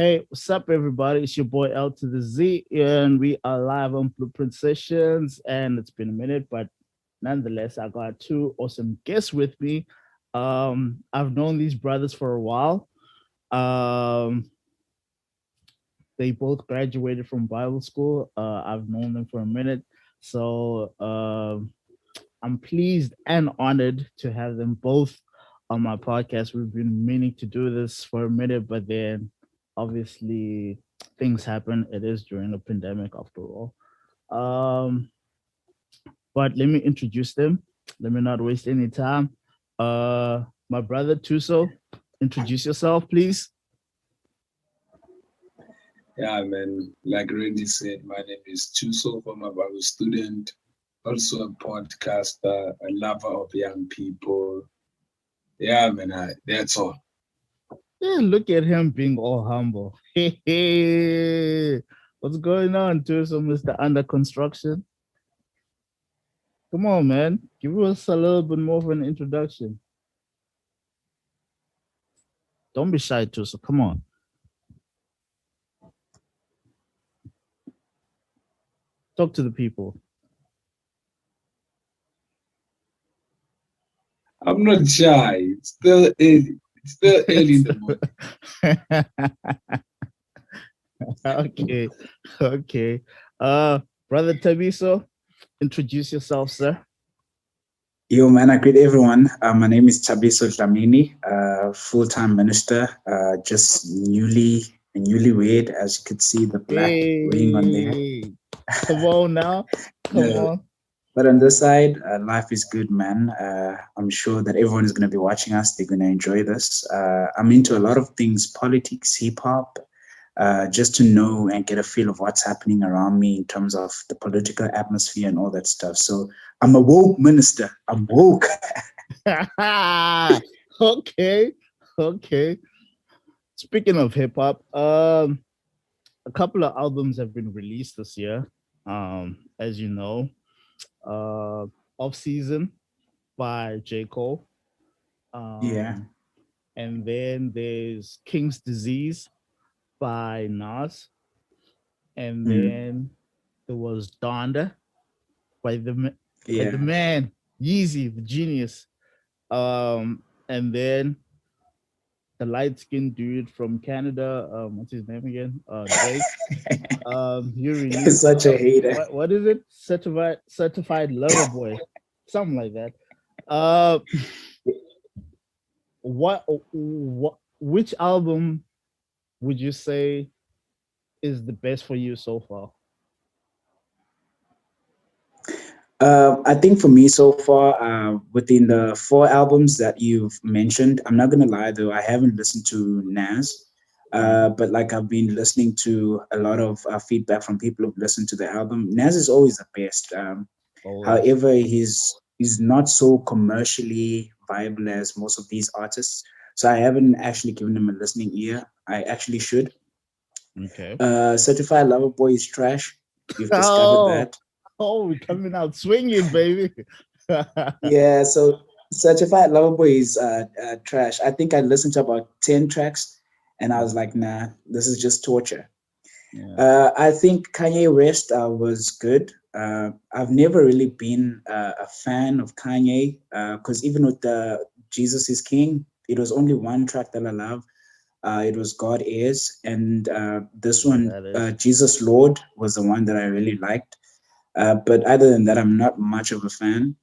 Hey, what's up, everybody? It's your boy L to the Z, and we are live on Blueprint Sessions. And it's been a minute, but nonetheless, I got two awesome guests with me. I've known these brothers for a while. Um, they both graduated from Bible school. I've known them for a minute, so I'm pleased and honored to have them both on my podcast. We've been meaning to do this for a minute, but then obviously things happen. It is during a pandemic after all. Um, but let me introduce them. Let me not waste any time. My brother Tuso, introduce yourself, please. Yeah, man. Like Randy said, my name is Thuso. I'm a Bible student, also a podcaster, a lover of young people. Yeah, man. That's all. Yeah, look at him being all humble. Hey, hey. What's going on, Tuso, Mr. Under Construction? Come on, man. Give us a little bit more of an introduction. Don't be shy, Tuso. Come on. Talk to the people. I'm not shy. It's still early. It's still early in the morning. Okay. Okay. Brother Tabiso, introduce yourself, sir. Yo, man, I greet everyone. My name is Thabiso Dlamini, full-time minister, just newlywed, as you could see the black ring on there. Hey, come on now. Come Yeah, on. but on this side, life is good, man. I'm sure that everyone is going to be watching us. They're going to enjoy this. I'm into a lot of things, politics, hip hop, just to know and get a feel of what's happening around me in terms of the political atmosphere and all that stuff. So I'm a woke minister. I'm woke. Okay. Okay. Speaking of hip hop, a couple of albums have been released this year. As you know, uh, Off Season by J. Cole. Yeah. Um, and then there's King's Disease by Nas. And Mm, then there was Donda by the yeah. man Yeezy, the genius. And then the light skinned dude from Canada, what's his name again? Drake. He released Such a hater. what is it? Certified Lover Boy, something like that. Uh, what which album would you say is the best for you so far? I think for me so far, within the four albums that you've mentioned, I'm not gonna lie though, I haven't listened to Nas, Mhm. but like I've been listening to a lot of feedback from people who've listened to the album. Nas is always the best. Always. However, he's not so commercially viable as most of these artists, so I haven't actually given him a listening ear. I actually should. Okay. Certified Lover Boy is trash. We've discovered Oh, that. oh, we're coming out swinging, baby. Yeah, so Certified Lover Boy is trash. I think I listened to about 10 tracks and I was like, nah, this is just torture. Yeah. I think Kanye West was good. I've never really been a fan of Kanye because even with the Jesus is King, it was only one track that I love. It was God Is. And this Yeah, one, that is. Jesus Lord, was the one that I really liked. But other than that, I'm not much of a fan.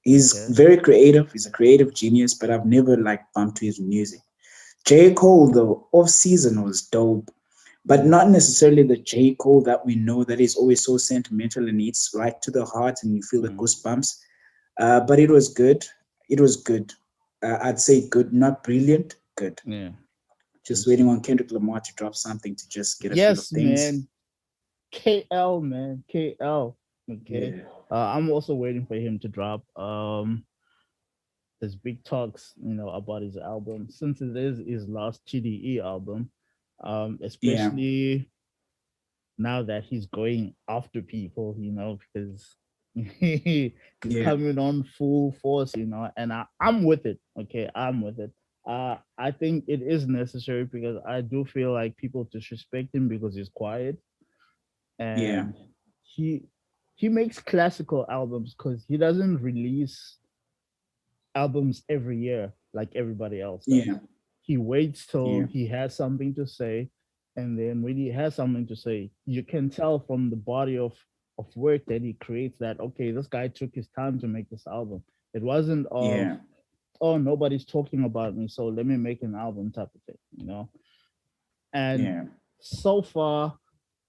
He's Okay. very creative. He's a creative genius, but I've never like bumped to his music. J. Cole, though, off season was dope, but Mm, not necessarily the J. Cole that we know that is always so sentimental and it's right to the heart and you feel the mm, goosebumps. But it was good. It was good. I'd say good, not brilliant, good. yeah. Just It's waiting on Kendrick Lamar to drop something to just get a feel of yes, things. man. KL, man. KL. Okay. Yeah. I'm also waiting for him to drop. There's big talks, about his album since it is his last TDE album. Yeah. Especially now that he's going after people, because he's Yeah. coming on full force, and I'm with it. Okay, I'm with it. I think it is necessary because I do feel like people disrespect him because he's quiet, Yeah, and he he makes classical albums because he doesn't release albums every year like everybody else yeah, does. He waits till yeah, he has something to say, and then when he has something to say, you can tell from the body of work that he creates that okay, this guy took his time to make this album. It wasn't of yeah, oh nobody's talking about me, so let me make an album type of thing, you know. And yeah. so far,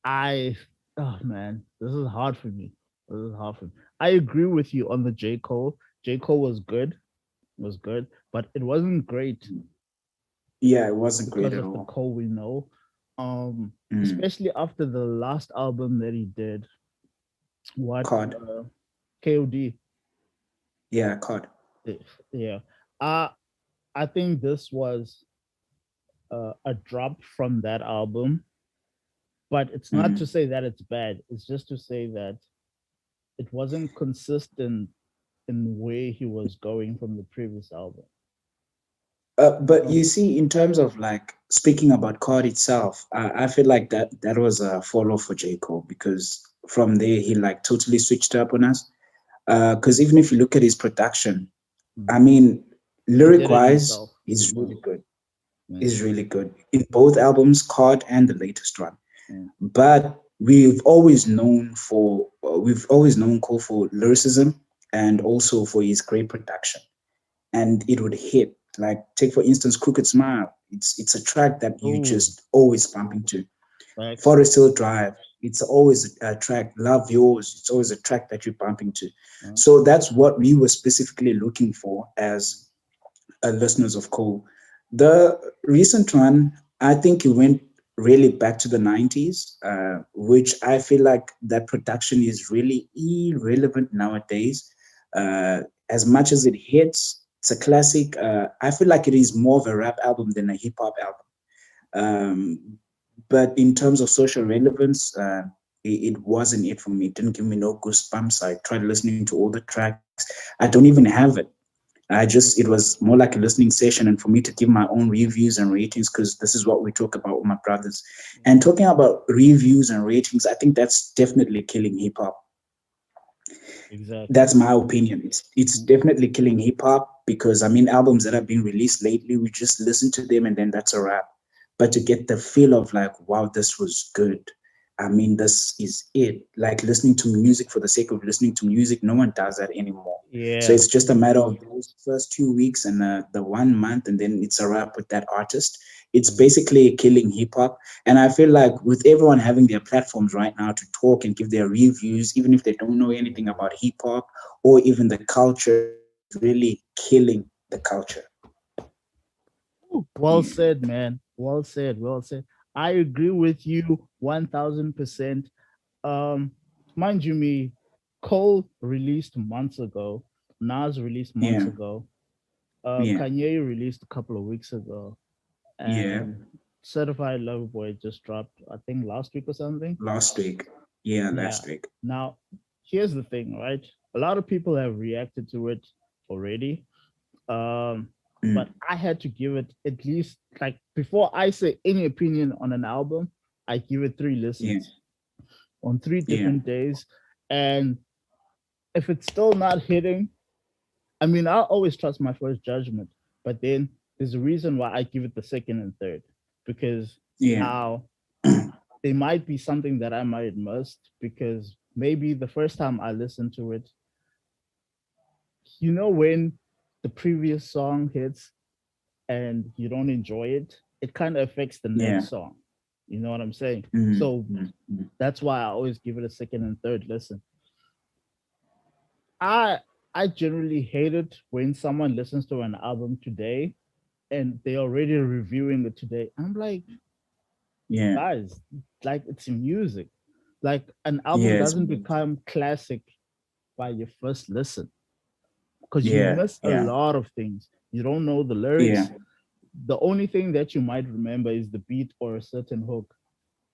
I oh man, this is hard for me. This is hard for me. I agree with you on the J Cole. J Cole was good, but it wasn't great Yeah, it wasn't great because at of the all. Cole we know. Mm. Especially after the last album that he did, what COD. KOD. Yeah, COD. eh, Yeah, uh, I think this was a drop from that album, but it's not to Mm. say that it's bad. It's just to say that it wasn't consistent in where he was going from the previous album. But Um, you see, in terms of like speaking about COD itself, I feel like that was a follow for J. Cole because from there he like totally switched up on us. Because even if you look at his production, I mean, he lyric did it wise, himself. he's Yeah, really good. yeah, He's really good in both albums, COD and the latest one. yeah. But we've always known Cole for lyricism and also for his great production, and it would hit. Like take for instance, "Crooked Smile." It's a track that you Oh, just always bump into. facts. "Forest Hill Drive." It's always a track. "Love Yours." It's always a track that you bump into. Uh, So that's what we were specifically looking for as listeners of Cole. The recent one, I think he went really back to the 90s, which I feel like that production is really irrelevant nowadays. As much as it hits, it's a classic. I feel like it is more of a rap album than a hip hop album. But in terms of social relevance, it wasn't it for me. It didn't give me no goosebumps. I tried listening to all the tracks. I don't even have it. It was more like a listening session and for me to give my own reviews and ratings because this is what we talk about with my brothers. And yeah, talking about reviews and ratings, I think that's definitely killing hip hop. exactly. That's my opinion. It's Mm, definitely killing hip hop because I mean albums that have been released lately, we just listen to them and then that's a wrap. But to get the feel of like, wow, this was good. I mean, this is it. Like listening to music for the sake of listening to music, no one does that anymore. So yeah. it's just a matter of those first 2 weeks and the 1 month, and then it's a wrap with that artist. It's Mm, basically killing hip hop. And I feel like with everyone having their platforms right now to talk and give their reviews, even if they don't know anything about hip hop or even the culture, it's really killing the culture. ooh, well Yeah. said, man. Well said. Well said. I agree with you 1000%. Um, mind you, me, Cole released months ago. Nas released months Yeah. ago. Yeah. Kanye released a couple of weeks ago, Yeah. and Certified Lover Boy just dropped, I think, last week or something. Last week. Yeah, Yeah. last week. Now, here's the thing, right? A lot of people have reacted to it already. Um, but Mm. I had to give it at least like before I say any opinion on an album, I give it three Yeah. listens on three Yeah. different days. And if it's still not hitting, I mean, I'll always trust my first judgment, but then there's a reason why I give it the second and third because Yeah. now there might be something that I might have missed because maybe the first time I listened to it, when the previous song hits and you don't enjoy it, it kind of affects the Yeah. next song. You know what I'm saying? Mm. So Mm. Mm. that's why I always give it a second and third listen. I I generally hate it when someone listens to an album today and they're already reviewing it today. I'm like, Yeah. guys, like it's music. Like an album Yes. doesn't become classic by your first listen because you Yeah. miss a Yeah. lot of things. You don't know the Yeah. lyrics. The only thing that you might remember is the beat or a certain hook.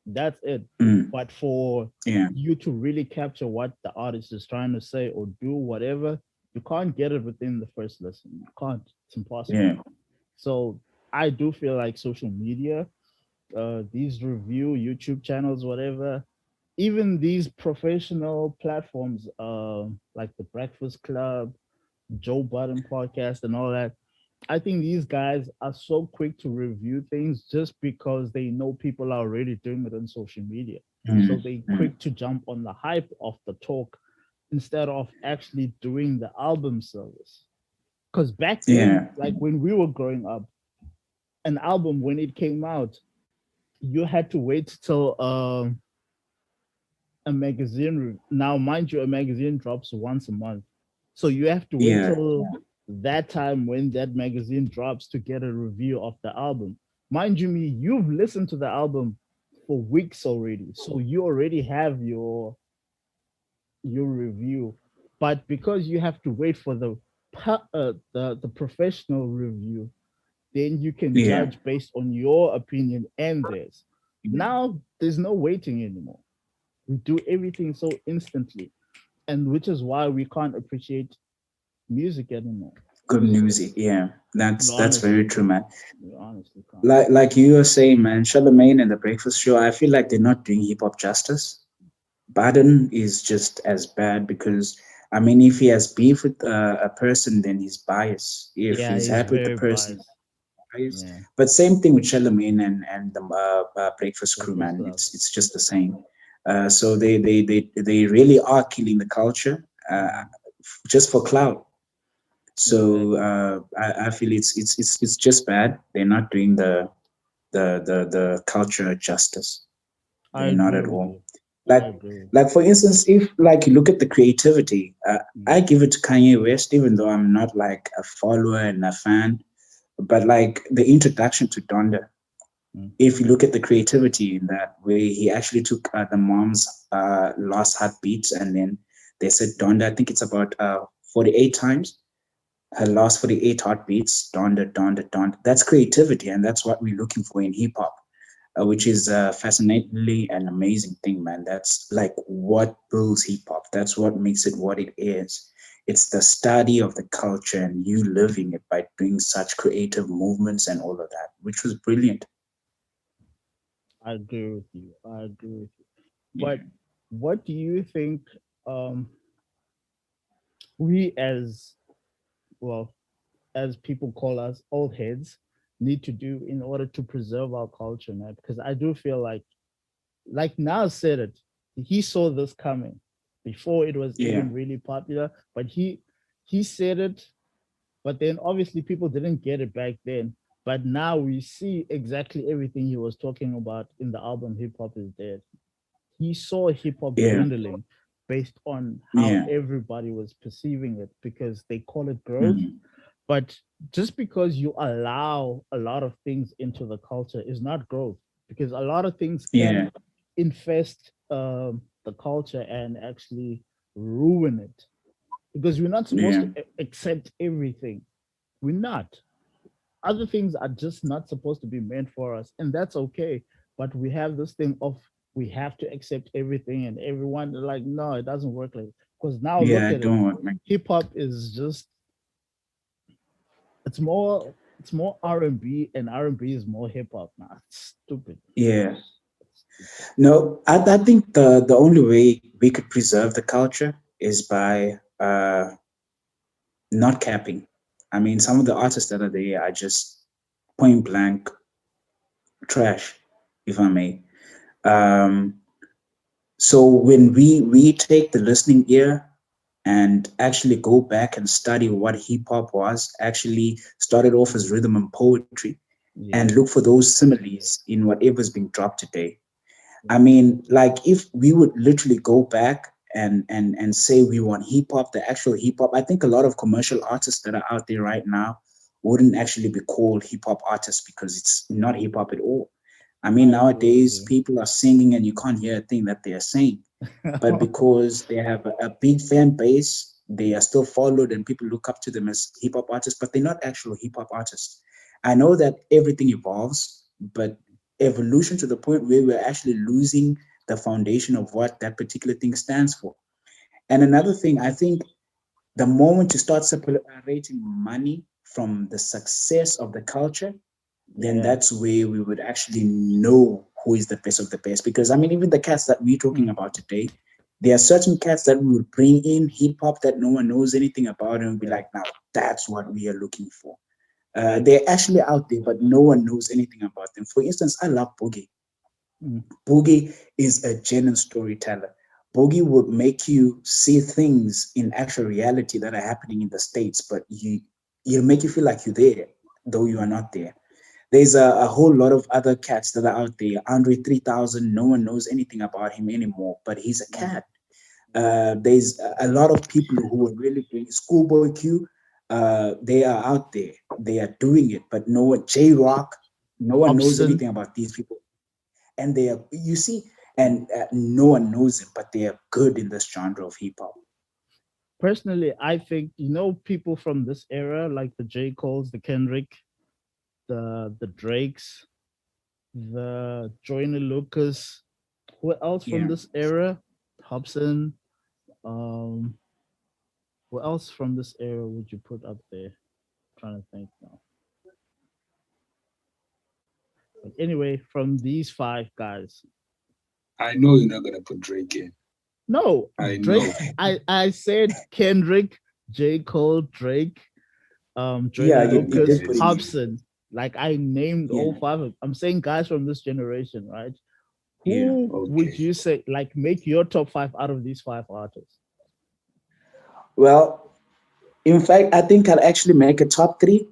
That's it. Mm. But for Yeah. you to really capture what the artist is trying to say or do whatever, you can't get it within the first listen. You can't. It's impossible. Yeah. So I do feel like social media, these review YouTube channels, whatever, even these professional platforms, like the Breakfast Club, Joe Budden podcast, and all that. I think these guys are so quick to review things just because they know people are already doing it on social media. So Mm, they mm. quick to jump on the hype of the talk instead of actually doing the album service. Because back then, Yeah, like when we were growing up, an album when it came out, you had to wait till a magazine. Now, mind you, a magazine drops once a month, so you have to wait yeah, till that time when that magazine drops to get a review of the album. Mind you, me, you've listened to the album for weeks already, so you already have your review. But because you have to wait for the professional review, then you can yeah, judge based on your opinion and theirs. yeah. Now there's no waiting anymore. We do everything so instantly, and which is why we can't appreciate music anymore. Good music. Yeah, You that's very honestly true, can't. man. You honestly can't. Like you were saying, man, Charlemagne and the Breakfast Show. I feel like they're not doing hip hop justice. Baden is just as bad because I mean, if he has beef with a person, then he's biased. If Yeah, he's he's happy with the very person, biased. biased. Yeah, But same thing with Charlemagne and the Breakfast Crew, Breakfast man. Club. It's just the same. So they really are killing the culture Mm, just for clout. So exactly. I feel it's just bad. They're not doing the culture justice. I They're not agree at with all. you. Like I agree with like for instance, if like you look at the creativity, you. I give it to Kanye West, even though I'm not like a follower and a fan. But like the introduction to Donda, Mm, mm, if you look at the creativity in that way, he actually took the mom's last heartbeats and then they said Donda. I think it's about 48 times her last 48 heartbeats, Donda, Donda, Donda. That's creativity, and that's what we're looking for in hip hop, which is fascinatingly an amazing thing, man. That's like what builds hip hop. That's what makes it what it is. It's the study of the culture and you living it by doing such creative movements and all of that, which was brilliant. I agree with you. I agree with you. But Yeah. what do you think um, we as well as people call us old heads need to do in order to preserve our culture, man? Because I do feel like Nas said it. He saw this coming before it was Yeah. even really popular, but he said it. But then obviously people didn't get it back then. But now we see exactly everything he was talking about in the album Hip Hop Is Dead. He saw hip hop Yeah. dwindling based on how Yeah. everybody was perceiving it because they call it growth. Hmm. But just because you allow a lot of things into the culture is not growth because a lot of things Yeah. can infest the culture and actually ruin it because we're not supposed Yeah. to accept everything. We're not. Other things are just not supposed to be meant for us, and that's okay. But we have this thing of we have to accept everything and everyone. Like, no, it doesn't work like because now Yeah. look I at it. don't want my. Hip hop is just it's more R&B and R&B is more hip hop now. It's stupid. Yeah. It's stupid. No, I think the only way we could preserve the culture is by not capping. I mean, some of the artists that are there are just point blank trash, if I may. Um, so when we take the listening ear and actually go back and study what hip hop was, actually started off as rhythm and poetry, and Yeah. look for those similes in whatever's being dropped today. I Yeah. mean, like if we would literally go back and say we want hip hop, the actual hip hop, I think a lot of commercial artists that are out there right now wouldn't actually be called hip hop artists because it's not hip hop at all. I mean, I agree with nowadays you. people are singing and you can't hear a thing that they are saying, but because they have a big fan base, they are still followed and people look up to them as hip hop artists, but they're not actual hip hop artists. I know that everything evolves, but evolution to the point where we're actually losing the foundation of what that particular thing stands for. And another thing, I think the moment you start separating money from the success of the culture, then Yeah. that's where we would actually know who is the best of the best. Because I mean, even the cats that we're talking Mm. about today, there are certain cats that we would bring in hip hop that no one knows anything about, and be Yeah. like, now that's what we are looking for. They're actually out there, but no one knows anything about them. For instance, I love Boogie. Mm. Boogie is a genuine storyteller. Boogie would make you see things in actual reality that are happening in the States, but he'll make you feel like you're there, though you are not there. There's a whole lot of other cats that are out there. Andre 3000, no one knows anything about him anymore, but he's a Mm. cat. There's a lot of people who are really doing Schoolboy Q. They are out there. They are doing it, but no one, J Rock, no one knows Hobson. anything about these people. And they are, you see, and no one knows them, but they are good in this genre of hip hop. Personally, I think people from this era, like the J. Cole's, the Kendrick, the Drakes, the Joyner Lucas. Who else from Yeah. this era? Hobson. Um, who else from this era would you put up there? Trying to think now. But anyway, from these five guys, I know you're not gonna put Drake in. no I Drake. know. I said Kendrick, J. Cole, Drake, Yeah, Joyner you Lucas, did put him Anyways, in. Hobson. Like I named all Yeah, five. I'm saying guys from this generation, right? yeah. Who would okay. you say like make your top five out of these five artists? Well, in fact, I think I'll actually make a top three.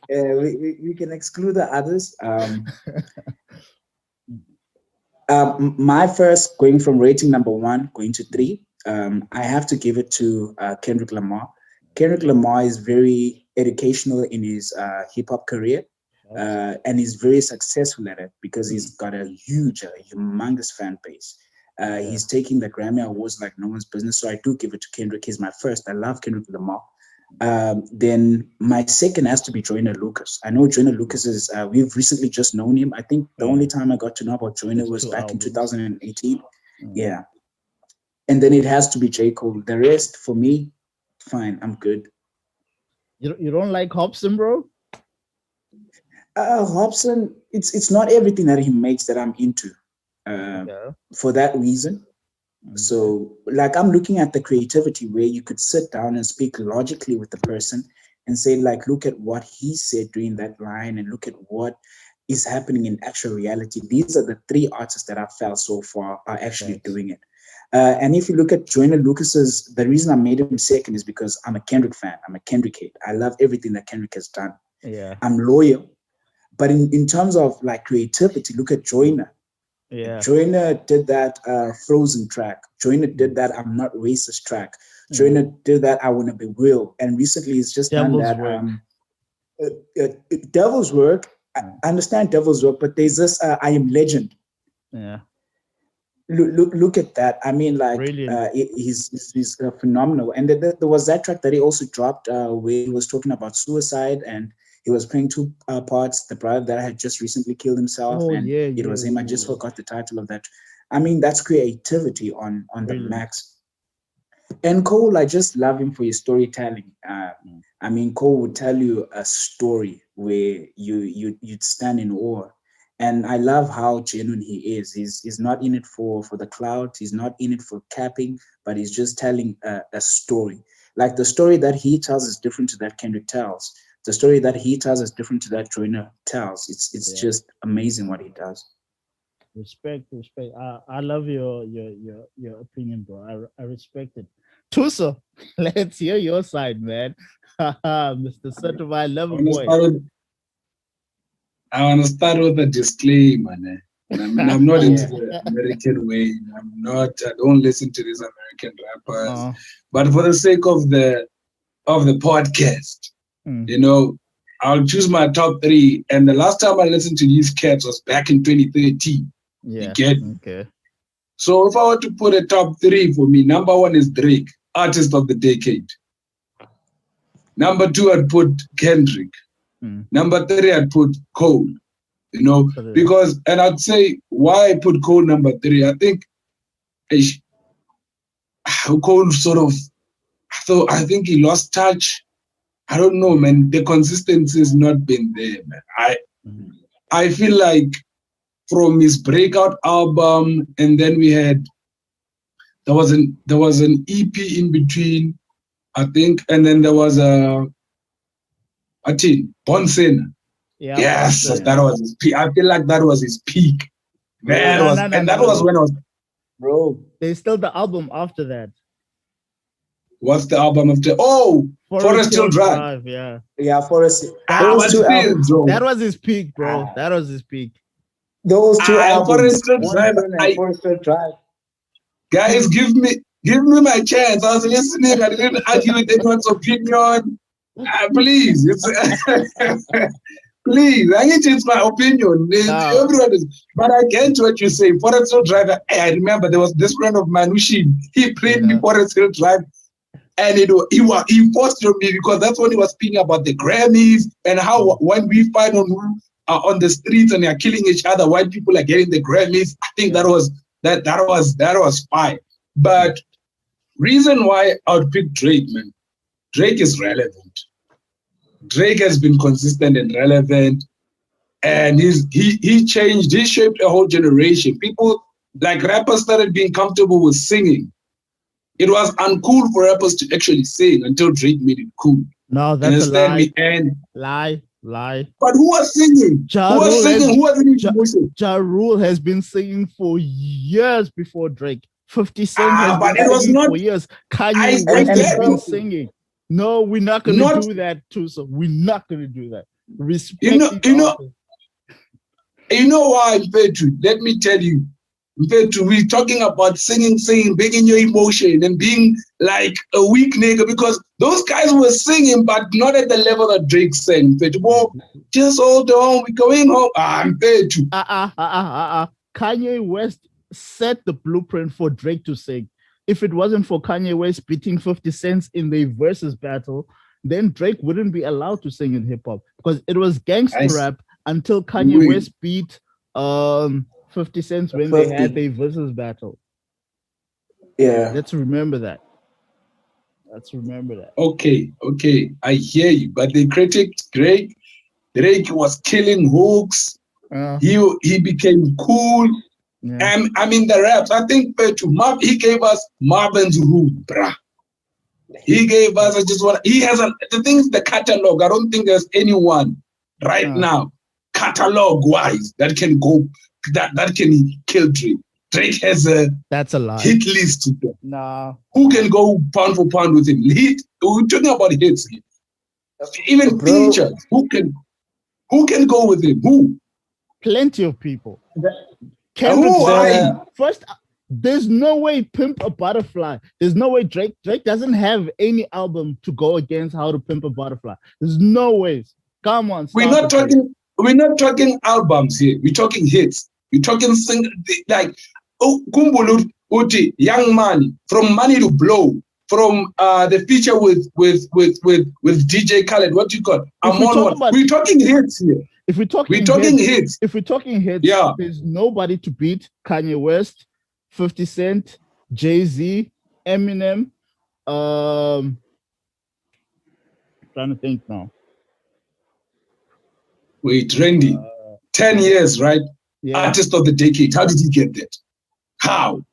We can exclude the others. My first, going from rating number one, going to three, I have to give it to Kendrick Lamar. Kendrick Lamar is very educational in his hip hop career, Facts. and he's very successful at it because Mm. he's got a huge, humongous fan base. Yeah. He's taking the Grammy Awards like no one's business. So I do give it to Kendrick. He's my first. I love Kendrick Lamar. Then my second has to be Joyner Lucas. I know Joyner Lucas is, we've recently just known him. I think the only Mm. time I got to know about Joyner Just was two back in albums. 2018. Mm. Yeah. And then it has to be J. Cole. The rest for me, fine, I'm good. You don't like Hobson, bro? Hobson, it's not everything that he makes that I'm into. Uh, Okay. for that reason, Okay. so, like, I'm looking at the creativity where you could sit down and speak logically with the person and say, like, look at what he said during that line and look at what is happening in actual reality. These are the three artists that I've felt so far are actually Thanks. doing it. And if you look at Joyner Lucas's, the reason I made him second is because I'm a Kendrick fan. I'm a Kendrick kid. I love everything that Kendrick has done. Yeah. I'm loyal. But in terms of like creativity, look at Joyner. Yeah. Joyner did that Frozen track. Joyner did Mm. that I'm Not Racist track. Yeah. Joyner did that I Wanna Be Real. And recently he's just done Devil's that work. uh, uh, Devil's Work. Mm. I understand Devil's Work, but there's this I Am Legend. Yeah. Look at that. I mean, like, Brilliant. he's phenomenal. And there was that track that he also dropped where he was talking about suicide and he was playing two parts. The brother that had just recently killed himself, Oh and yeah, it yeah, was him. I just yeah. forgot the title of that. I mean, that's creativity on the Brilliant. max. And Cole, I just love him for his storytelling. Mm. I mean, Cole would tell you a story where you'd stand in awe. And I love how genuine he is. He's not in it for the clout. He's not in it for capping, but he's just telling a story. Like the story that he tells is different to that Kendrick tells. The story that he tells is different to that Joyner tells. It's Yeah. just amazing what he does. Respect, respect. I love your opinion, bro. I respect it. Tusa, let's hear your side, man. Mr. Certified I Lover wanna Boy. start with I wanna start with a disclaimer, man. I mean, I'm not into Yeah. the American way. I don't listen to these American rappers. uh, But for the sake of the podcast, mm, you know, I'll choose my top three. And the last time I listened to these cats was back in 2013. You yeah. get me? Okay. So if I were to put a top three for me, number one is Drake, artist of the decade. Number two, I'd put Kendrick. Mm, Number three, I'd put Cole. You know, absolutely. because, and I'd say why I put Cole number three. I think Cole sort of So I think he lost touch. I don't know, man. The consistency has not been there, man. I feel like from his breakout album, and then there was an EP in between, I think, and then there was a team, Bonsen. Yeah, Yes, Boston. that was his peak. I feel like that was his peak. Man, No, was no, no, and that no, was no. when I was Bro, There's still the album after that. what's the album after? Oh, Forest Hill Drive. Yeah. yeah, Forest. That Ah, Those but two still, albums, bro. That was his peak, bro. Ah. That was his peak. those two albums, Forest Hill Drive. Bonson and Forest Hill Drive. Guys, give me my chance. I was listening. I didn't argue with anyone's opinion. Please, please. I need to change my opinion. No. Everyone is, but I get what you say. Forest Hill Drive. I remember there was this friend of mine, he played me Yeah. Forest Hill Drive, and he forced on me because that's when he was speaking about the Grammys and how when we fight on the streets and they are killing each other, white people are getting the Grammys. I think that was fine. But reason why I would pick Drake, man, Drake is relevant. Drake has been consistent and relevant, and he shaped a whole generation. People like rappers started being comfortable with singing. It was uncool for rappers to actually sing until Drake made it cool. No, that's a Understand lie. me? And Lie. but who was singing? Ja Who was Rule singing? has- Who was in Ja- emotion? Ja Rule has been singing for years before Drake. 50 Cent has But been it was singing not. for years. I Kanye West has get been you. singing. No, we're not gonna Not- do that, Tuso. We're not gonna do that. Respect You know- these you know- artists. You know why, Petru? Let me tell you. Petru, we're talking about singing, bringing your emotion and being like a weak nigga because those guys were singing, but not at the level that Drake sang. Petru, well, just hold on, we're going home. Petru. Kanye West set the blueprint for Drake to sing. If it wasn't for Kanye West beating 50 Cent in the versus battle, then Drake wouldn't be allowed to sing in hip hop because it was gangster rap until Kanye West beat 50 Cent when they had their versus battle. Yeah. Let's remember that. Okay, I hear you, but the critic Drake was killing hooks. He became cool. Yeah. I mean the raps. I think Petru, he gave us Marvin's Room, bruh. He gave us. He has the things. The catalog. I don't think there's anyone right now, catalog wise, that can go that can kill Drake. Drake has that's a lie. Hit list. Nah. Who can go pound for pound with him? We're talking about hits. Even features. Who can go with him? Who? Plenty of people. First, there's no way Pimp a Butterfly. There's no way Drake doesn't have any album to go against How to Pimp a Butterfly. There's no ways. Come on. We're not talking albums here. We're talking hits. We're talking like Kumbulu Uti, Young Money, From Money to Blow, from the feature with DJ Khaled. What you call? We're talking hits here. If we're talking hits, yeah, there's nobody to beat Kanye West, 50 Cent, Jay-Z, Eminem. Trying to think now. Wait, Randy, 10 years, right? Yeah. Artist of the decade. How did he get that? How?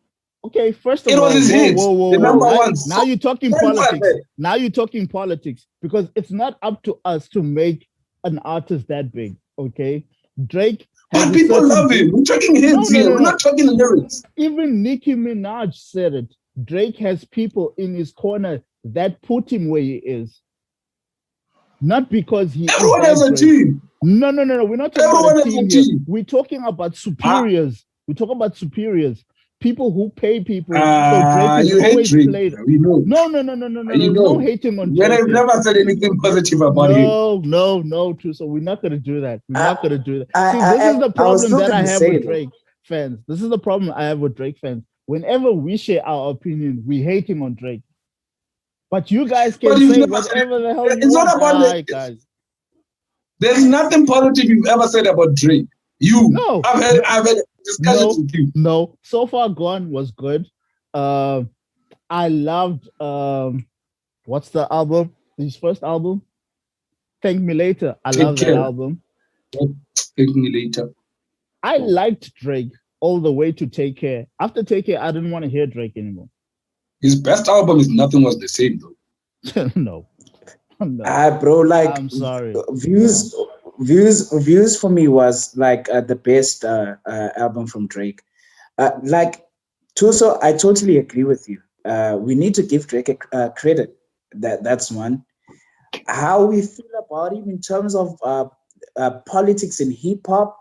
Okay, first of all, it was his hits. The number one. Now you're talking politics. Now you're talking politics because it's not up to us to make an artist that big. Okay, Drake. But people love him. We're talking hits here. We're not talking lyrics. Even Nicki Minaj said it. Drake has people in his corner that put him where he is. Not because he. Everyone has a team. No. We're not talking about a team here. We're talking about superiors. We're talking about superiors. People who pay people. So Drake is always played. We know. No. No hating on Drake. I've never said anything positive about him. No, too. So we're not gonna do that. We're not gonna do that. See, this is the problem that I have with Drake fans. This is the problem I have with Drake fans. Whenever we share our opinion, we hate him on Drake. But you guys can say whatever the hell you want. It's not about guys. There's nothing positive you've ever said about Drake. No. I've had discussions with you. No. So Far Gone was good. I loved What's the album? His first album? Thank Me Later. I Take love that care. album. Take me later. I liked Drake all the way to Take Care. After Take Care, I didn't want to hear Drake anymore. His best album is Nothing Was the Same though. No, no. Bro, like I'm sorry. views, views for me was like the best album from Drake. Like Tuso, I totally agree with you. We need to give Drake credit. That's one. How we feel about him in terms of politics in hip hop,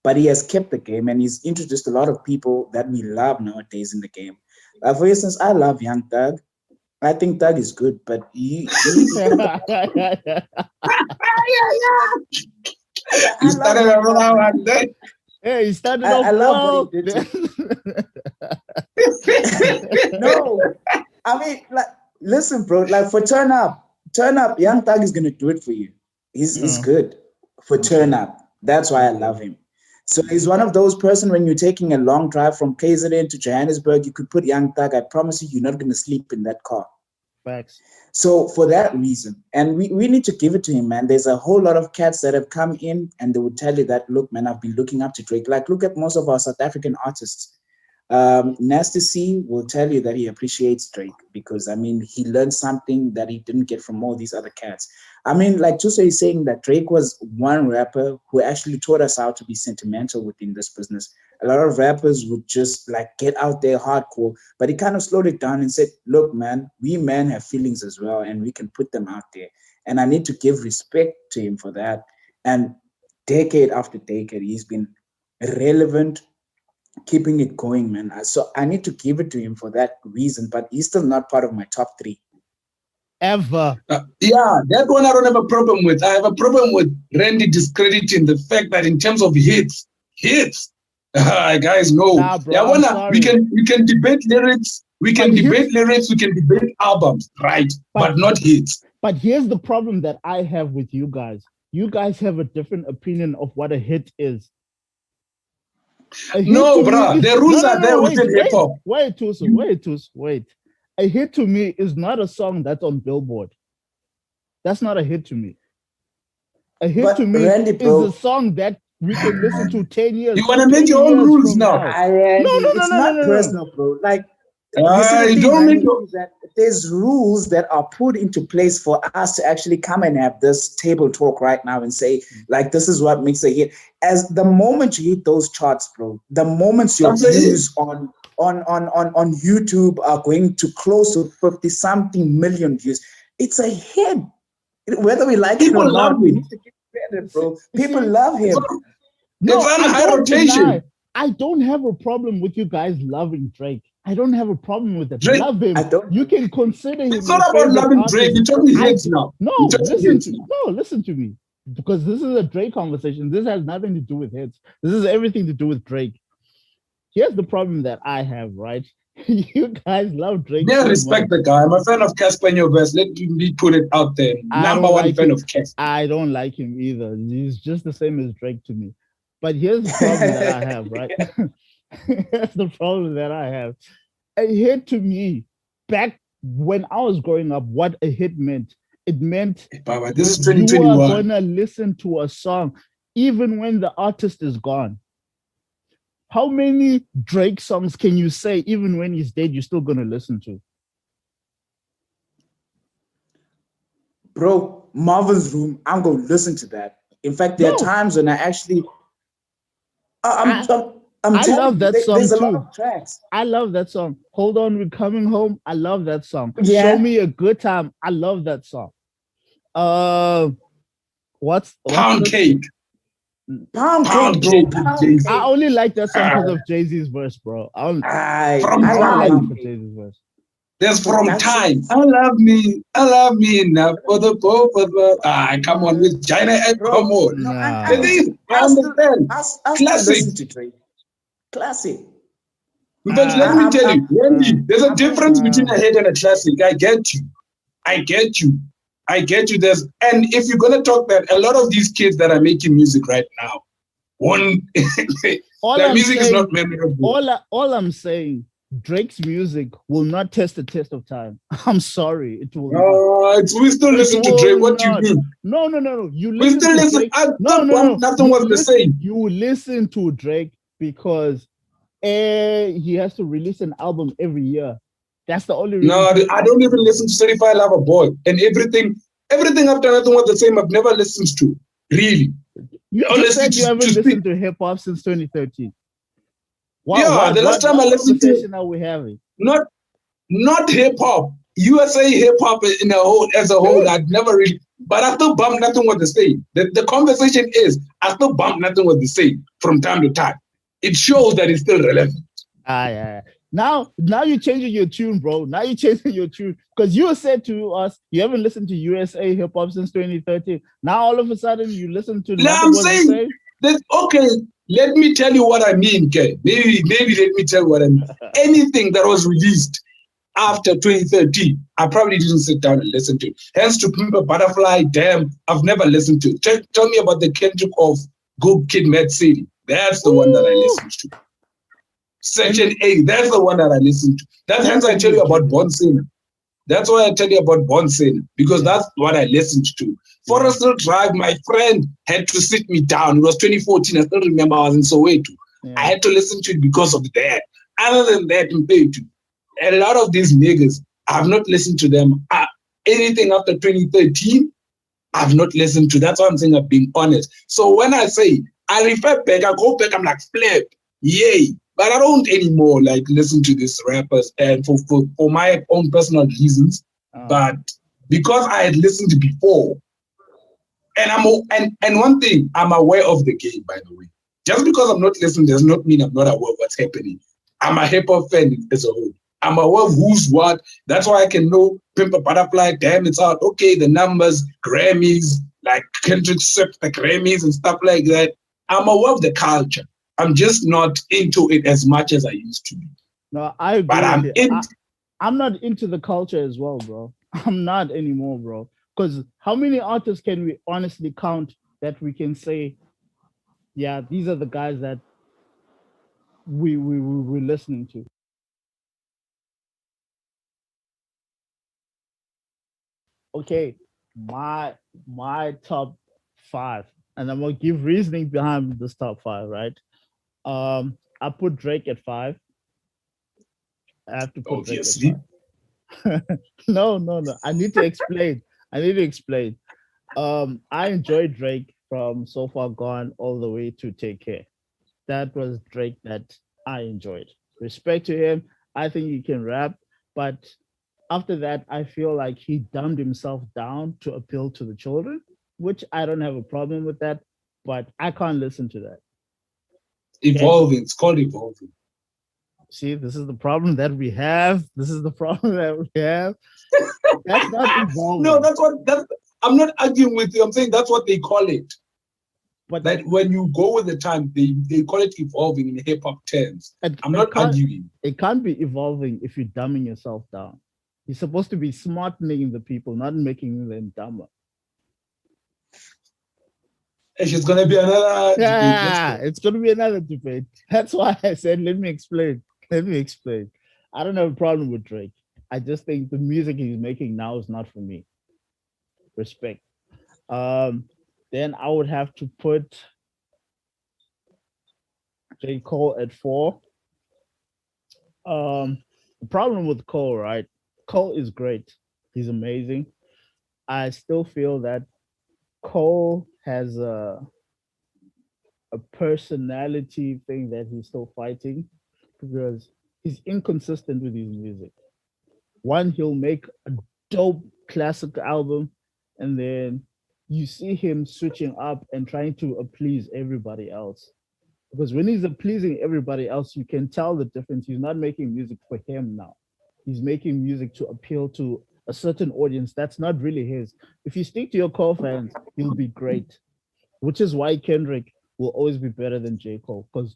but he has kept the game and he's introduced a lot of people that we love nowadays in the game. For instance, I love Young Thug. I think Thug is good, but he kind of You started around like that. Hey, he started off I love well. what he did. No, I mean, like, listen, bro. Like for turn up, Young Thug is gonna do it for you. He's good for turn up. That's why I love him. So he's one of those person when you're taking a long drive from KZN to Johannesburg, you could put Young Thug. I promise you, you're not gonna sleep in that car. Facts. So for that reason, and we need to give it to him, man. There's a whole lot of cats that have come in and they would tell you that, look, man, I've been looking up to Drake. Like, look at most of our South African artists. Nasty C will tell you that he appreciates Drake because, I mean, he learned something that he didn't get from all these other cats. I mean, like Tuso is saying that Drake was one rapper who actually taught us how to be sentimental within this business. A lot of rappers would just like get out there hardcore, but he kind of slowed it down and said, look, man, we men have feelings as well, and we can put them out there. And I need to give respect to him for that. And decade after decade, he's been relevant, keeping it going, man. So I need to give it to him for that reason, but he's still not part of my top 3. Ever. Yeah, that one I don't have a problem with. I have a problem with Randy discrediting the fact that in terms of hits, guys, no. Nah, bro, Yeah, we can debate lyrics, we can debate albums, right? But not hits. But here's the problem that I have with you guys. You guys have a different opinion of what a hit is. No, bro, the rules are there within hip hop. Wait. A hit to me is not a song that's on Billboard. That's not a hit to me. A hit to me Randy, is a song that we can listen to 10 years. You want to make your own rules now? No, it's not personal, bro. Like, you don't make your... There's rules that are put into place for us to actually come and have this table talk right now and say, like, this is what makes a hit. As the moment you hit those charts, bro, the moments your views on YouTube are going to close to 50-something million views, it's a hit. Whether we like it or not, we need to give credit, bro. People love him. No, it's on high rotation. I don't have a problem with you guys loving Drake. I don't have a problem with that. Drake, love him. You can consider him. It's not about loving Drake. You're talking hits now. No, listen to me. Because this is a Drake conversation. This has nothing to do with hits. This is everything to do with Drake. Here's the problem that I have, right? You guys love Drake. Yeah, respect the guy. I'm a fan of Casper in your verse. Let me put it out there. Number one fan of Casper. I don't like him either. He's just the same as Drake to me. But here's the problem that I have, right? Here's the problem that I have. A hit to me, back when I was growing up, what a hit meant. It meant Baba, this is 2021. You are going to listen to a song even when the artist is gone. How many Drake songs can you say even when he's dead, you're still going to listen to? Bro, Marvin's Room, I'm going to listen to that. In fact, there are times when I actually... I love that song there's too. A lot of tracks. I love that song. Hold On, We're Coming Home. I love that song. Yeah. Show Me a Good Time. I love that song. What's Pound Cake. Pound Cake. I only like that song because of Jay-Z's verse, bro. I like Jay-Z's verse. There's From Time. I love me enough for the both of us. Come on, with China and come on. I understand. Classic. Classic. In fact, let me tell you, Randy, there's a difference between a hit and a classic. I get you. And if you're gonna talk that, a lot of these kids that are making music right now, their music is not memorable. All I'm saying Drake's music will not test the test of time. I'm sorry, it will not. We still It listen to Drake. will What do you not. mean? No, no, no, no. You We listen still to listen. Drake. I No, thought no, no. nothing was the same. You listen to Drake because he has to release an album every year. That's the only No, reason people I don't listen even to listen Drake. to Certified Lover Boy and everything after nothing was the same. I've never listened to really, You just honestly, said you to haven't speak. listened to hip hop since 2013. What Yeah, what the last what time I what listened to conversation are we having? not not hip hop, USA hip hop in a whole as a whole. I'd never really, but I still bump nothing was the same. The conversation is I still bump nothing was the same from time to time. It shows that it's still relevant. Yeah. Now you're changing your tune, bro. Now you're changing your tune because you said to us you haven't listened to USA hip hop since 2013. Now all of a sudden you listen to Now nothing I'm was the saying same. that okay. Let me tell you what I mean, okay? Maybe let me tell you what I mean. Anything that was released after 2013, I probably didn't sit down and listen to. Hence, to Pimp a Butterfly, damn, I've never listened to. Tell me about the Kendrick of Good Kid, Mad City. That's the one that I Ooh. listened to. And Section 8, that's the one that I listened to. That's let me hence I give tell you you a about trivia. Bon Sinner. That's why I tell you about Bon Sinner, because Yeah, that's what I listened to. yeah. Forest Hill Drive, my friend had to sit me down. It was 2014. I still remember I was in Soweto. I Yeah. had to listen to it because of that. Other than that, a lot of these niggas, I've not listened to them. Anything after 2013, I've not listened to. That's why I'm saying I'm being honest. So when I say I refer back, I go back, I'm like, flip, yay. But I don't anymore like listen to these rappers and for my own personal reasons. Uh, But because I had listened before, and and one thing, I'm aware of the game, by the way. Just because I'm not listening does not mean I'm not aware of what's happening. I'm a hip hop fan as a whole. I'm aware of who's what. That's why I can know Pimp a Butterfly, damn, it's out. Okay, the numbers, Grammys, like Kendrick swept the Grammys and stuff like that. I'm aware of the culture. I'm just not into it as much as I used to be. no, I agree But with I'm you. in. I'm not into the culture as well, bro. I'm not anymore, bro. Because how many artists can we honestly count that we can say, yeah, these are the guys that we're listening to? Okay, my my top five, and I'm gonna give reasoning behind this top five, right? I put Drake at five. I have to put Drake at Obviously. five. No, no, no. I need to explain. I need to explain. I enjoyed Drake from So Far Gone all the way to Take Care. That was Drake that I enjoyed. Respect to him. I think he can rap, but after that, I feel like he dumbed himself down to appeal to the children, which I don't have a problem with that, but I can't listen to that. Okay. Evolving. It's called evolving. See, this is the problem that we have. This is the problem that we have. That's not No, evolving. that's I'm not arguing with you. I'm saying that's what they call it. But That when you go with the time, they call it evolving in hip hop terms. it, I'm it not can't arguing. it can't be evolving if you're dumbing yourself down. You're supposed to be smartening the people, not making them dumber. It's gonna be another debate. Let's Yeah, go. it's gonna be another debate. That's why I said let me explain. Let me explain. I don't have a problem with Drake. I just think the music he's making now is not for me. Respect. Um, then I would have to put J. Cole at four. The problem with Cole, right? Cole is great. He's amazing. I still feel that Cole has a personality thing that he's still fighting because he's inconsistent with his music. One, he'll make a dope classic album, and then you see him switching up and trying to please everybody else. Because when he's pleasing everybody else, you can tell the difference. He's not making music for him now. He's making music to appeal to a certain audience that's not really his. If you stick to your core fans, you'll be great. Which is why Kendrick will always be better than J. Cole. Because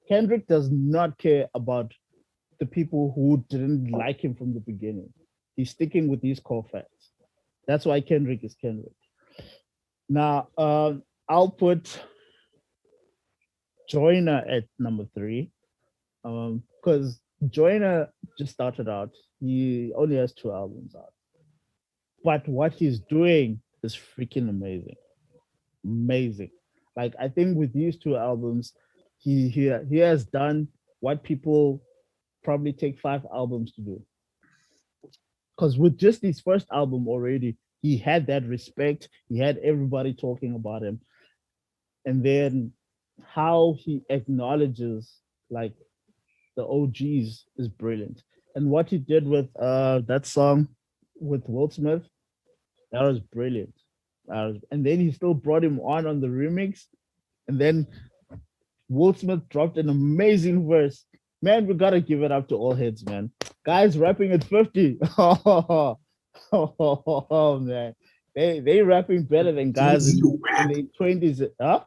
Kendrick does not care about the people who didn't like him from the beginning. He's sticking with these core fans. That's why Kendrick is Kendrick. Now, I'll put Joyner at number three. Because Joyner just started out. He only has 2 albums out, but what he's doing is freaking amazing, amazing. Like I think with these 2 albums, he has done what people probably take 5 albums to do. Because with just his first album already, he had that respect. He had everybody talking about him, and then how he acknowledges like the OGs is brilliant. And what he did with that song with Will Smith, that was brilliant. And then he still brought him on the remix, and then Will Smith dropped an amazing verse. Man, we gotta give it up to all heads, man. Guys rapping at 50. Oh, man. They rapping better than guys Jay-Z in whack. their 20s. Huh?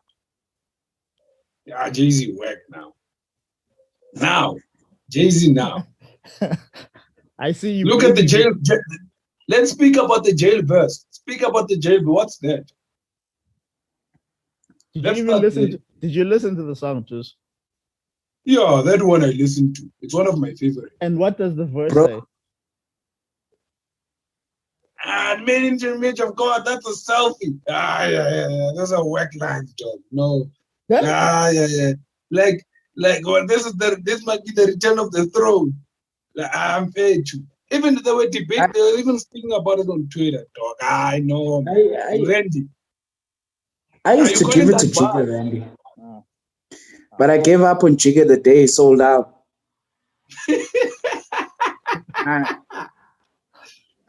Yeah, Jay-Z whack now. Now. Jay-Z now. I see you. Look at the basically- jail. Let's speak about the jail verse. Speak about the jail. What's that? Did Let's you even start listen? there. Did you listen to the song, too? Yeah, that one I listened to. It's one of my favorite. And what does the verse Bro. say? Made in the image of God. That's a selfie. Yeah. Those are whack lines, dog. No. Huh? Yeah. Like, well, this might be the return of the throne. Like, I'm fair to. Even they were debating, they were even speaking about it on Twitter, dog. I know, Randy. I used you to give calling it to that bad? Jigga, Randy. Oh. But I gave up on Jigga the day he sold out.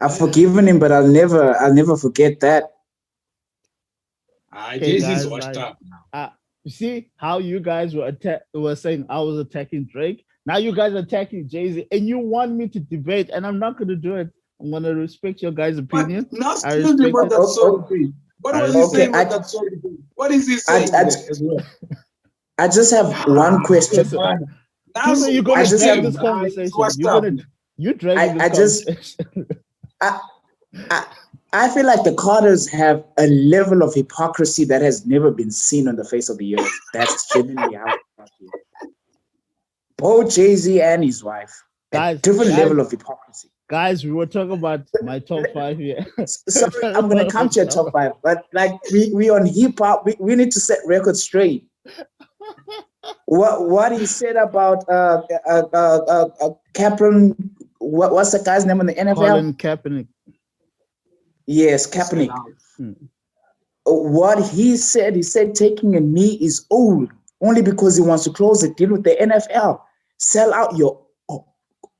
I've forgiven him, but I'll never forget that. Okay, Jay-Z's guys, washed like, up now. You see how you guys were saying I was attacking Drake. Now you guys are attacking Jay-Z, and you want me to debate, and I'm not going to do it. I'm going to respect your guys' But opinion. now I tell me respect about it. that song thing. What was he Okay, saying about that song thing? What is he saying there as well? I just have one question. Listen, Man. Now Tusa, you're gonna I just drag have- this he's conversation. washed You're up. gonna you dragging I this just- conversation. I feel like the Carters have a level of hypocrisy that has never been seen on the face of the earth. That's genuinely how I feel. Both Jay-Z and his wife. Guys, a different guys. level of hypocrisy. Guys, we were talking about my top 5 here. Sorry, I'm gonna come to your top 5, but like we on hip hop, we need to set records straight. What he said about Kaplan, what's the guy's name in the NFL? Colin Kaepernick. Yes, Kaepernick. Hmm. What he said taking a knee is old only because he wants to close a deal with the NFL. Sell out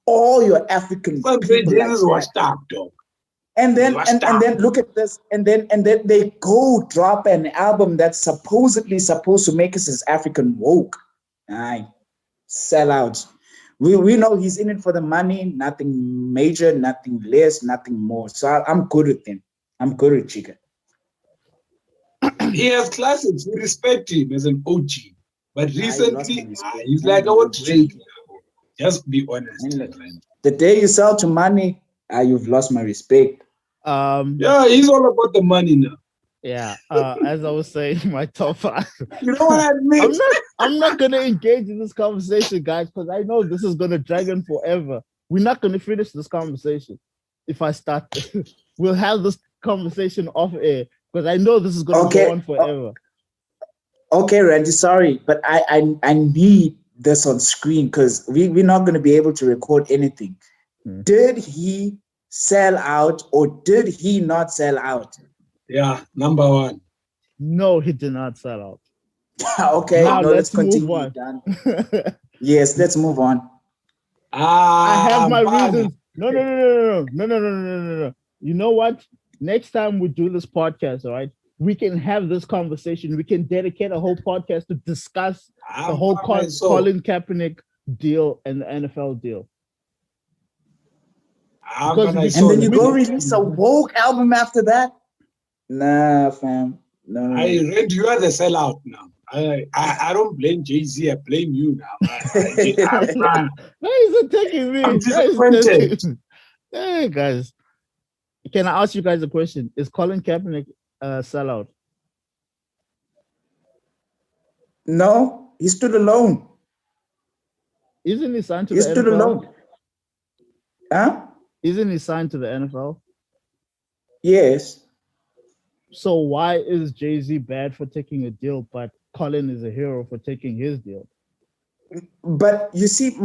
all your African But people. Jay-Z's Like washed up, dog. and then Washed and up. then look at this, and then they go drop an album that's supposedly supposed to make us as African woke. Aye, sell out. We know he's in it for the money, nothing major, nothing less, nothing more. So I'm good with him. I'm good with Chica. He has classics. We respect him as an OG. But He lost recently, my respect. he's like our Drake. Just be honest. And the day you sell to money, you've lost my respect. Yeah, he's all about the money now. Yeah. As I was saying, my top 5. You know what I mean? I'm not gonna engage in this conversation, guys, because I know this is gonna drag on forever. We're not gonna finish this conversation if I start. We'll have this conversation off air because I know this is gonna go on forever. Okay, Randy, sorry, but I need this on screen because we're not going to be able to record anything. Did he sell out or did he not sell out? Yeah, number 1. No, he did not sell out. Okay, now let's move continue. on. Yes, let's move on. I have my reasons. No. You know what? Next time we do this podcast, all right, we can have this conversation. We can dedicate a whole podcast to discuss the whole Colin Kaepernick deal and the NFL deal. And then you go release a woke album after that? Nah, fam. No. You are the sellout now. I don't blame Jay-Z. I blame you now. Why is it taking me? I'm disappointed. Hey, guys. Can I ask you guys a question? Is Colin Kaepernick a sellout? No, he stood alone. Isn't he signed to He the stood NFL? alone. Huh? Isn't he signed to the NFL? Yes. So why is Jay-Z bad for taking a deal, but Colin is a hero for taking his deal? But you see,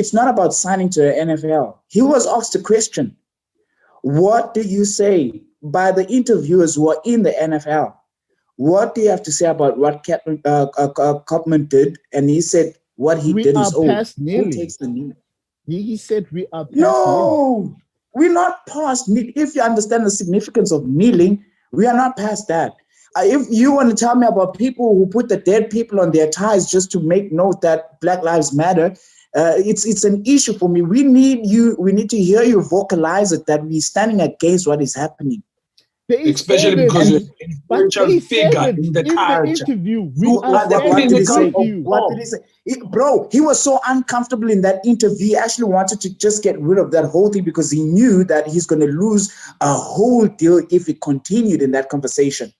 it's not about signing to the NFL. He was asked a question. What do you say by the interviewers who are in the NFL? What do you have to say about what Kopman did? And he said what he We did are is, oh, past who kneeling. takes the knee? He said we are past kneeling. No, we're not past kneeling. If you understand the significance of kneeling, we are not past that. If you want to tell me about people who put the dead people on their ties just to make note that Black Lives Matter, it's an issue for me. We need to hear you vocalize it, that we're standing against what is happening. Especially because you're an influential figure in the culture. Interview. What did he say? What did he say? Bro, he was so uncomfortable in that interview. He actually wanted to just get rid of that whole thing because he knew that he's going to lose a whole deal if he continued in that conversation.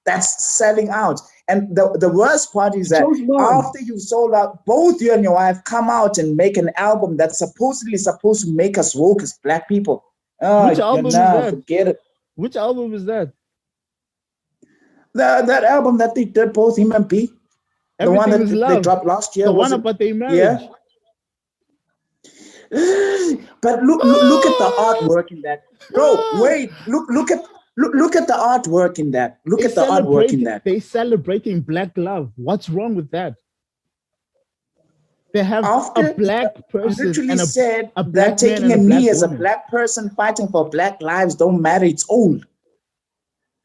That's selling out. And the worst part is that after you sold out, both you and your wife come out and make an album that's supposedly supposed to make us woke as Black people. Which album is that? Forget it. Which album is that? That album that they did, both him and P. The one that they dropped last year. The one about their marriage. Yeah. But look at the artwork in that. Bro, wait. Look at the artwork in that. Look at the artwork in that. They're celebrating Black love. What's wrong with that? They have a Black person literally and said a Black that taking man a knee as a woman. Black person fighting for Black lives don't matter. It's old.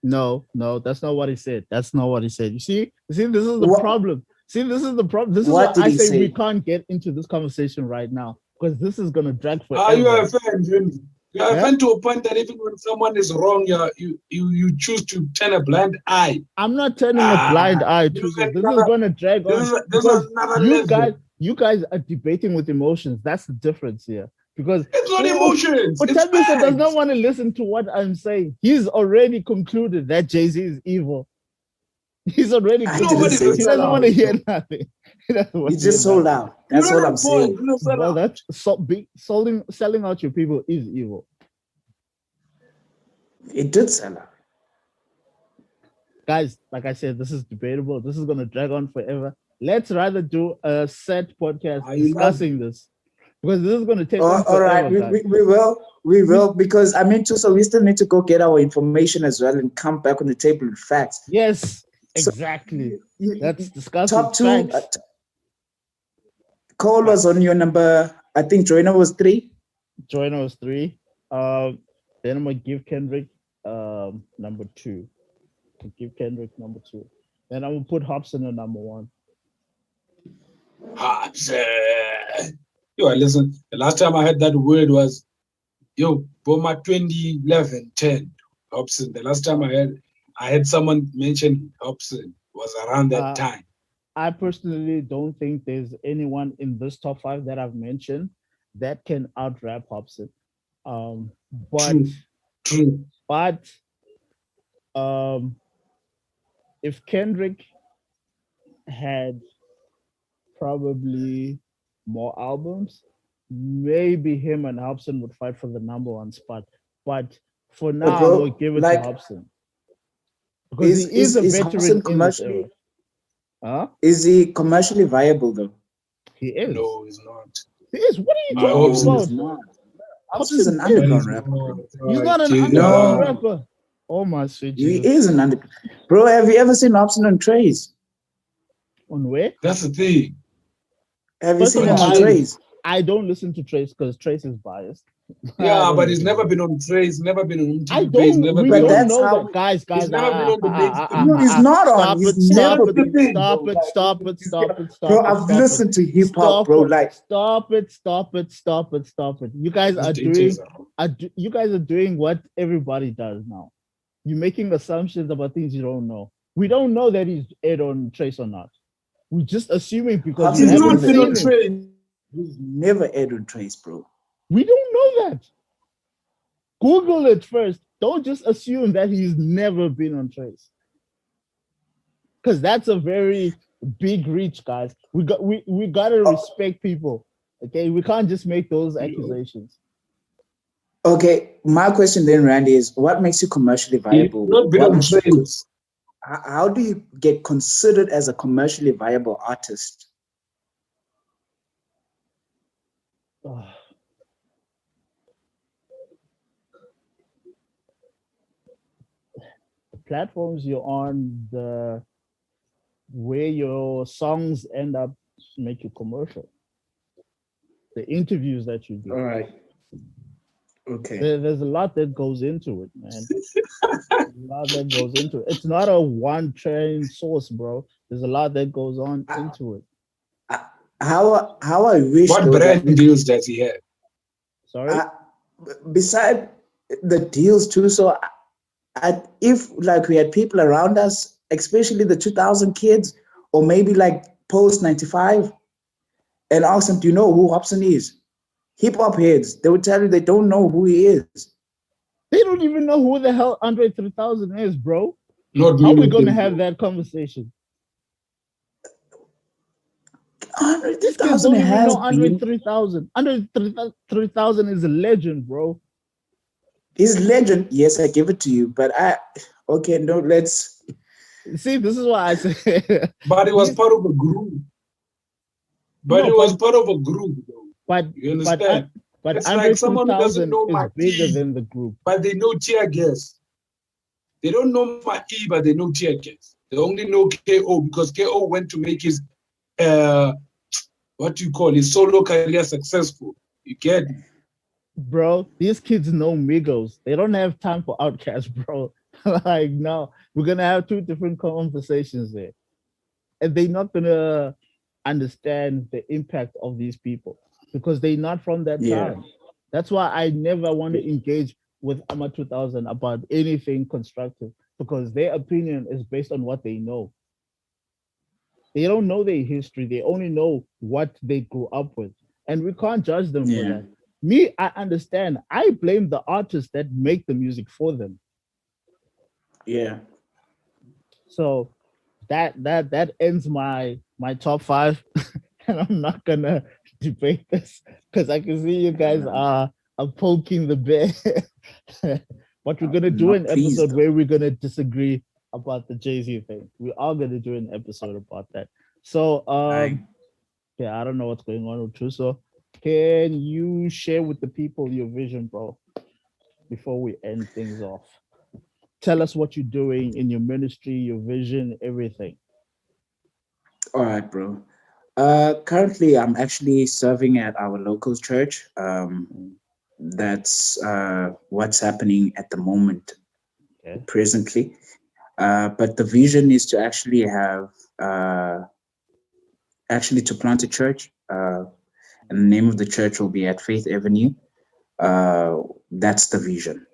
No, that's not what he said. That's not what he said. You see, this is the problem. See, this is the problem. This is why I say we can't get into this conversation right now because this is gonna drag forever. You are a fan, Jimmy. You are a fan to a point that even when someone is wrong, you choose to turn a blind eye. I'm not turning a blind eye to this. This is gonna drag on because you guys are debating with emotions. That's the difference here. Because it's not emotions. But Thabiso does not want to listen to what I'm saying. He's already concluded that Jay-Z is evil. He's already concluded. He doesn't want to hear nothing. He just sold out. That's what I'm saying. Well, that's selling out your people is evil. It did sell out. Guys, like I said, this is debatable. This is going to drag on forever. Let's rather do a set podcast discussing this. Because this is going to take. All right, we will, because I mean, too. So we still need to go get our information as well and come back on the table with facts. Yes, exactly. So, let's discuss top two. Cole was on your number. I think Joyner was 3. Joyner was 3. Then I'm gonna give Kendrick number 2. Give Kendrick number 2. Then I'm gonna put Hobson at number 1. Hobson. Yo, listen, the last time I heard that word was, Boma 2011-10, Hobson. The last time I heard someone mention Hobson was around that time. I personally don't think there's anyone in this top 5 that I've mentioned that can out-rap Hobson. True. But if Kendrick had probably more albums, maybe him and Hobson would fight for the number 1 spot. But for now, we'll give it to Hobson. Because he is a veteran in this era. Huh? Is he commercially viable though? He is. No, he's not. He is. What are you talking about? He's not. Hobson's an underground rapper. He's not an underground rapper. Oh my sweet Jesus. He is an underground. Bro, have you ever seen Hobson on Trace? On where? That's the thing. Have you seen him on Trace? I don't listen to Trace because Trace is biased. Yeah, but he's never been on Trace, never been on I don't know that. Guys. He's never been on the No, he's not on. Stop it. Bro, I've listened to hip hop, bro. Like, stop it. You guys are doing what everybody does now. You're making assumptions about things you don't know. We don't know that he's aired on Trace or not. We're just assuming because we haven't seen him. He's never aired on Trace, bro. We don't know that. Google it first. Don't just assume that he's never been on Trace. Because that's a very big reach, guys. We gotta respect people. Okay, we can't just make those accusations. Okay, my question then, Randy, is what makes you commercially He viable? not What build makes you trains. how do you get considered as a commercially viable artist? Ugh. The platforms you're on, the where your songs end up make you commercial. The interviews that you do. All right. Okay. There's a lot that goes into it, man. A lot that goes into it. It's not a one train source, bro. There's a lot that goes on into it. I- how I wish What though that brand deals does he have? Sorry? beside the deals too, so if like we had people around us, especially the 2000 kids, or maybe like post 95, and ask them, do you know who Hobson is? Hip hop heads, they would tell you they don't know who he is. They don't even know who the hell Andre 3000 is, bro. Not How are many we of going to them have know. that conversation? These kids 100,000 don't even has know Andre been 3000. Andre 3000 is a legend, bro. his legend. Yes, I give it to you, but okay, no, let's. See, this is why I say But it was these part of a group. But no, it was part of a group, though. but You but understand? but It's Andre like someone who doesn't 3000 know is my bigger E, than the group. but they know tear gas. They don't know my E, but they know tear gas. They only know KO because KO went to make his uh what do you call his solo career successful. You get me? Bro, these kids know Migos. They don't have time for Outcast, bro. Like, no, we're gonna have two different conversations there, and they're not gonna understand the impact of these people because they're not from that Yeah, time. That's why I never want to engage with AMA 2000 about anything constructive because their opinion is based on what they know. They don't know their history. They only know what they grew up with. And we can't judge them for yeah, that. Me, I understand. I blame the artists that make the music for them. yeah. So that ends my top five. And I'm not gonna debate this because I can see you guys are poking the bear. But we're gonna I'm do not an episode pleased. where we're gonna disagree about the Jay-Z thing. We are gonna do an episode about that. So I yeah, I don't know what's going on with Truso. Can you share with the people your vision, bro, before we end things off? Tell us what you're doing in your ministry, your vision, everything. All right, bro. Currently, I'm actually serving at our local church. That's what's happening at the moment, Okay. presently. But the vision is to actually have, uh, actually to plant a church. And the name of the church will be at Faith Avenue. That's the vision.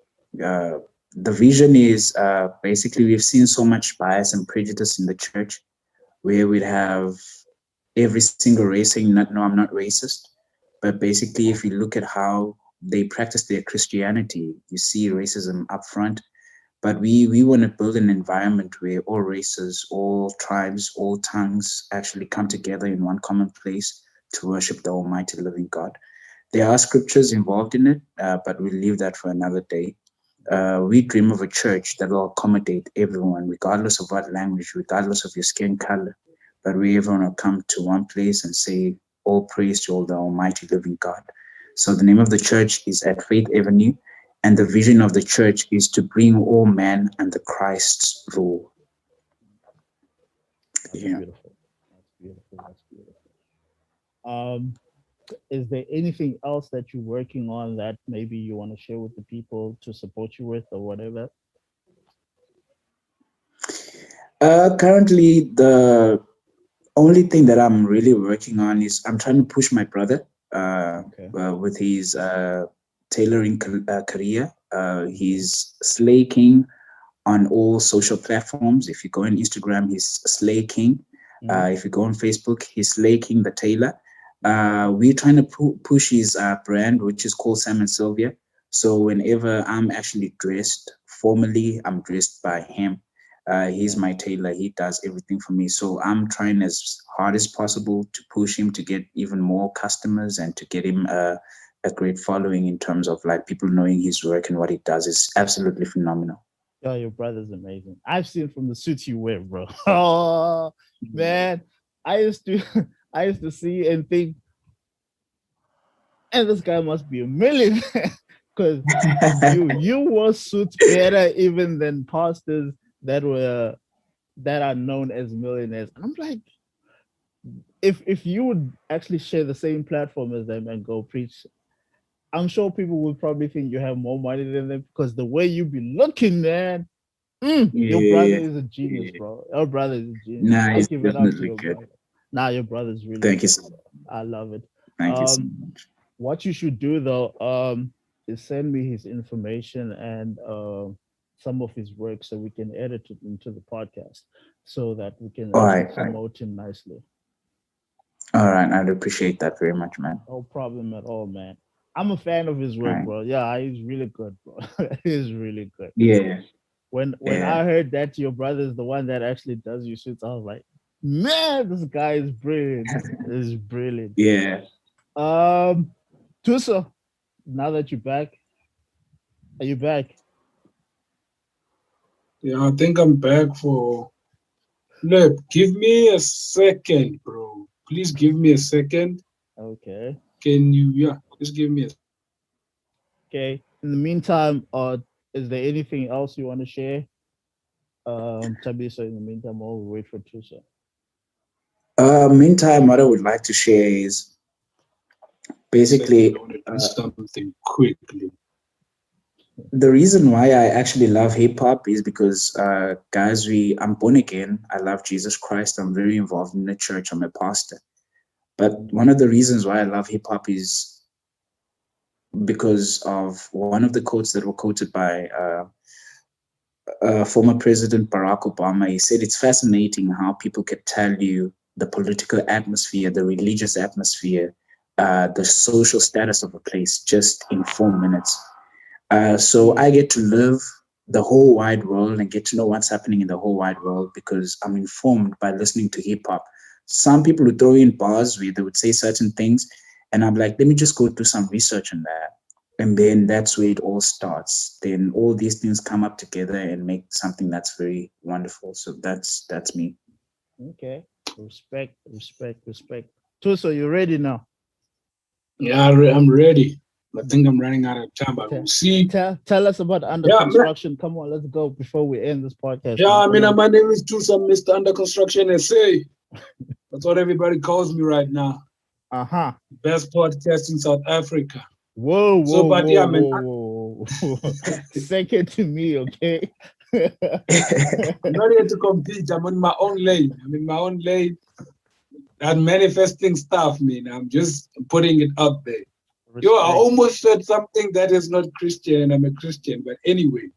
Uh, the vision is basically we've seen so much bias and prejudice in the church where we'd have every single race saying, "Not, no, I'm not racist." But basically, if you look at how they practice their Christianity, you see racism up front. But we want to build an environment where all races, all tribes, all tongues actually come together in one common place to worship the Almighty Living God. There are scriptures involved in it, but we'll leave that for another day. We dream of a church that will accommodate everyone, regardless of what language, regardless of your skin color. But we everyone will come to one place and say, all praise to all the Almighty Living God. So the name of the church is at Faith Avenue, and the vision of the church is to bring all men under Christ's rule. That's Yeah. beautiful. That's beautiful. That's beautiful. Um, is there anything else that you're working on that maybe you want to share with the people to support you with or whatever? Currently, the only thing that I'm really working on is I'm trying to push my brother Okay. with his tailoring career. He's slaking on all social platforms. If you go on Instagram, he's Slay King. Mhm. If you go on Facebook, he's Slay King the Tailor. We're trying to push his brand, which is called Sam and Sylvia. So whenever I'm actually dressed formally, I'm dressed by him. He's my tailor. He does everything for me. So I'm trying as hard as possible to push him to get even more customers and to get him a great following in terms of like people knowing his work and what he does is absolutely phenomenal. Yo, your brother's amazing. I've seen from the suits you wear, bro. Oh man, I used to, I used to see and think, and this guy must be a millionaire because you wore suits better even than pastors that are known as millionaires. And I'm like, if you would actually share the same platform as them and go preach, I'm sure people would probably think you have more money than them because the way you be looking, man. Your brother Yeah, is a genius, yeah. bro. Your brother is a genius. Nah, I he's give it up to definitely your good. brother. Nah, your brother's really Thank you good, so bro. I love it. thank you so Um, much. what you should do though, is send me his information and some of his work so we can edit it into the podcast so that we can All actually right, promote him nicely. all right. I'd appreciate that very much, man. No problem at all, man. I'm a fan of his All work, right. bro. Yeah, he's really good, bro. He's really good. Yeah, When yeah, I heard that your brother is the one that actually does your suits, I was like, man, this guy is brilliant. Is brilliant. yeah. Um, Tusa, now that you're back, are you back? Yeah, I think I'm back for. Look, give me a second, bro. Please give me a second. Okay. Can you? Yeah, just give me a. Okay. In the meantime, is there anything else you want to share? Thabiso, in the meantime, while we wait for Tusa. Meantime, what I would like to share is Second, basically I want to do something quickly. the reason why I actually love hip hop is because, guys, I'm born again. I love Jesus Christ. I'm very involved in the church. I'm a pastor. But one of the reasons why I love hip hop is because of one of the quotes that were quoted by former President Barack Obama. He said it's fascinating how people could tell you the political atmosphere, the religious atmosphere, the social status of a place just in 4 minutes. So I get to live the whole wide world and get to know what's happening in the whole wide world because I'm informed by listening to hip hop. Some people would throw in bars where they would say certain things, and I'm like, let me just go do some research on that. And then that's where it all starts. Then all these things come up together and make something that's very wonderful. So that's me. Okay. Respect, respect, respect. Tusa, you ready now? Yeah, I'm ready. I think I'm running out of time, but we'll Tell, see. tell us about under Yeah, construction. Come on, let's go before we end this podcast, yeah. man. I Come mean, on. my name is Thuso, Mr. Under Construction SA. That's what everybody calls me right now. Uh-huh. Best podcast in South Africa. Whoa, So, whoa, but whoa, yeah, man. whoa, whoa. Second to me, okay? I'm not here to compete. I'm in my own lane. I'm in my own lane. I'm manifesting stuff, man. I'm just putting it out there. Yo, I Respect. almost said something that is not Christian, and I'm a Christian. But anyway,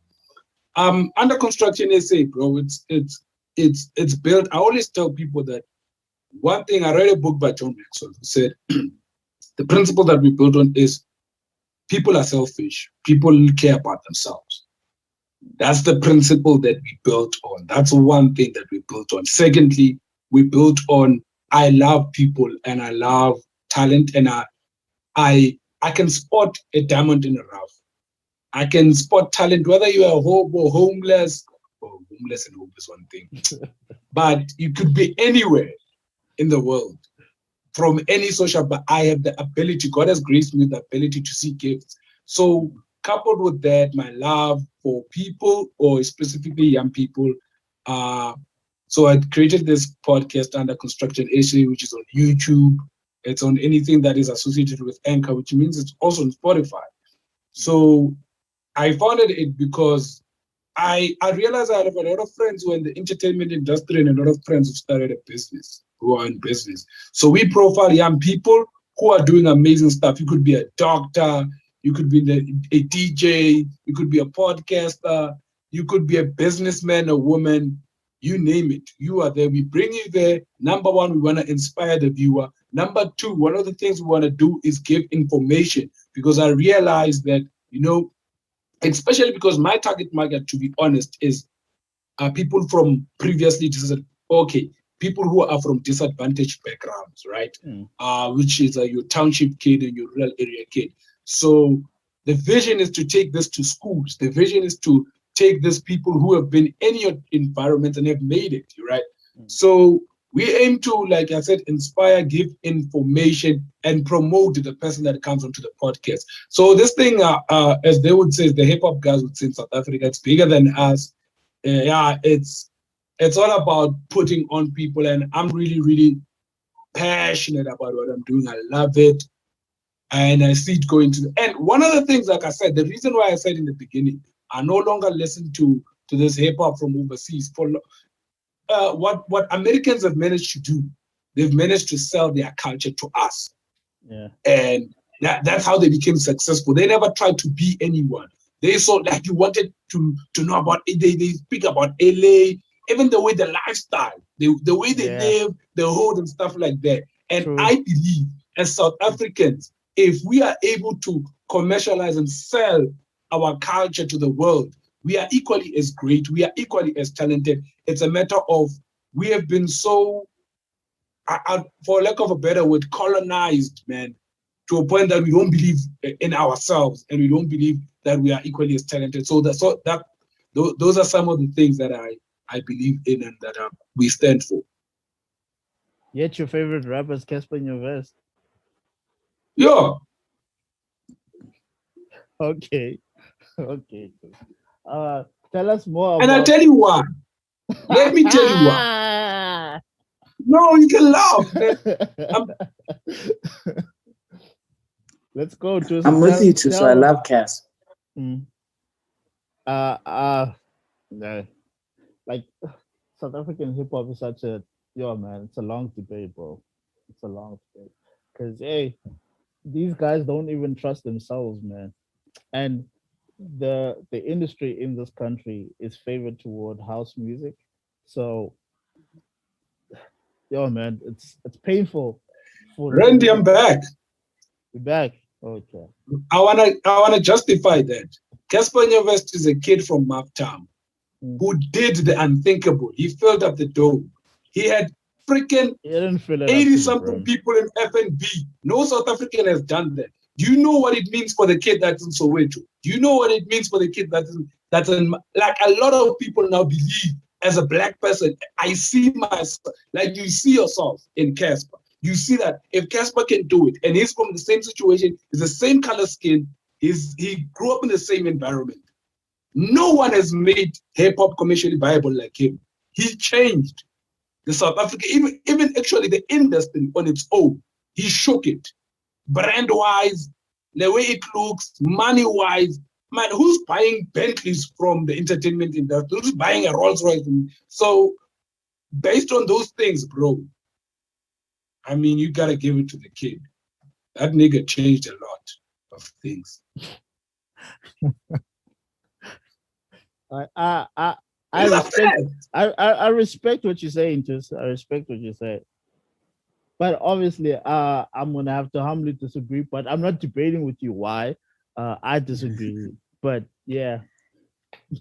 under construction SA, bro. It's built. I always tell people that one thing. I read a book by John Maxwell who said the principle that we built on is people are selfish. People care about themselves. That's the principle that we built on. That's one thing that we built on. Secondly, we built on I love people and I love talent, and I can spot a diamond in a rough. I can spot talent, whether you are homeless, or homeless and hope is one thing, but you could be anywhere in the world from any social, but I have the ability, God has graced me with the ability to see gifts. So coupled with that, my love for people or specifically young people, so I created this podcast under construction issue, which is on YouTube. It's on anything that is associated with Anchor, which means it's also on Spotify. So I founded it because I realized I have a lot of friends who are in the entertainment industry and a lot of friends who started a business, who are in business. So we profile young people who are doing amazing stuff. You could be a doctor, you could be a DJ, you could be a podcaster, you could be a businessman, a woman, you name it. You are there. We bring you there. Number one, we want to inspire the viewer. Number two, one of the things we want to do is give information because I realize that, especially because my target market, to be honest, is people from previously people who are from disadvantaged backgrounds, right? Mm. Which is your township kid and your rural area kid. So the vision is to take this to schools. The vision is to take these people who have been in your environment and have made it, right? Mm. So we aim to, like I said, inspire, give information, and promote the person that comes onto the podcast. So this thing, as they would say, the hip hop guys would say in South Africa, it's bigger than us. Yeah, it's all about putting on people, and I'm really, really passionate about what I'm doing. I love it, and I see it going to. And one of the things, like I said, the reason why I said in the beginning, I no longer listen to this hip hop from overseas. For what Americans have managed to do, they've managed to sell their culture to us, Yeah. and that's how they became successful. They never tried to be anyone. They saw, like, you wanted to know about it. They speak about LA, even the way the lifestyle, the way they Yeah. live, the hood and stuff like that. And True. I believe, as South Africans, if we are able to commercialize and sell our culture to the world, we are equally as great. We are equally as talented. It's a matter of, we have been so, for lack of a better word, colonized, man, to a point that we don't believe in ourselves and we don't believe that we are equally as talented. Those are some of the things that I believe in and that we stand for. Yet your favorite rapper is Casper in your vest. Yeah, Okay. Okay. Uh, Tell us more and I'll about. tell you why. Let me tell you why. No, you can laugh, man. I'm, Let's go to I'm with you too, so I tell. love Cass. Mm, uh, uh, no, like South African hip hop is such a, yo, man. It's a long debate, bro. It's a long debate because hey, these guys don't even trust themselves, man. And the industry in this country is favored toward house music. So, yo, man, it's painful for the Randy, I'm industry. back. Be back. Okay. I wanna justify that. Casper Nyovest is a kid from Maptown Mm. who did the unthinkable. He filled up the dome. He had freaking You didn't fill it up 80 to the something brim. people in F&B. No South African has done that. Do you know what it means for the kid that's in Soweto? Do you know what it means for the kid that's in, like, a lot of people now believe, as a black person, I see myself, like you see yourself in Casper. You see that if Casper can do it, and he's from the same situation, he's the same color skin, he grew up in the same environment. No one has made hip hop commercially viable like him. He changed the South Africa, even actually the industry on its own. He shook it, brand wise, the way it looks, money wise. Man, who's buying Bentleys from the entertainment industry? Who's buying a Rolls Royce? So, based on those things, bro, I mean, you gotta give it to the kid. That nigga changed a lot of things. I I I, I It's a respect. fact. I respect what you're saying. Just I respect what you say. But obviously, I'm gonna have to humbly disagree. But I'm not debating with you why. I disagree. But yeah,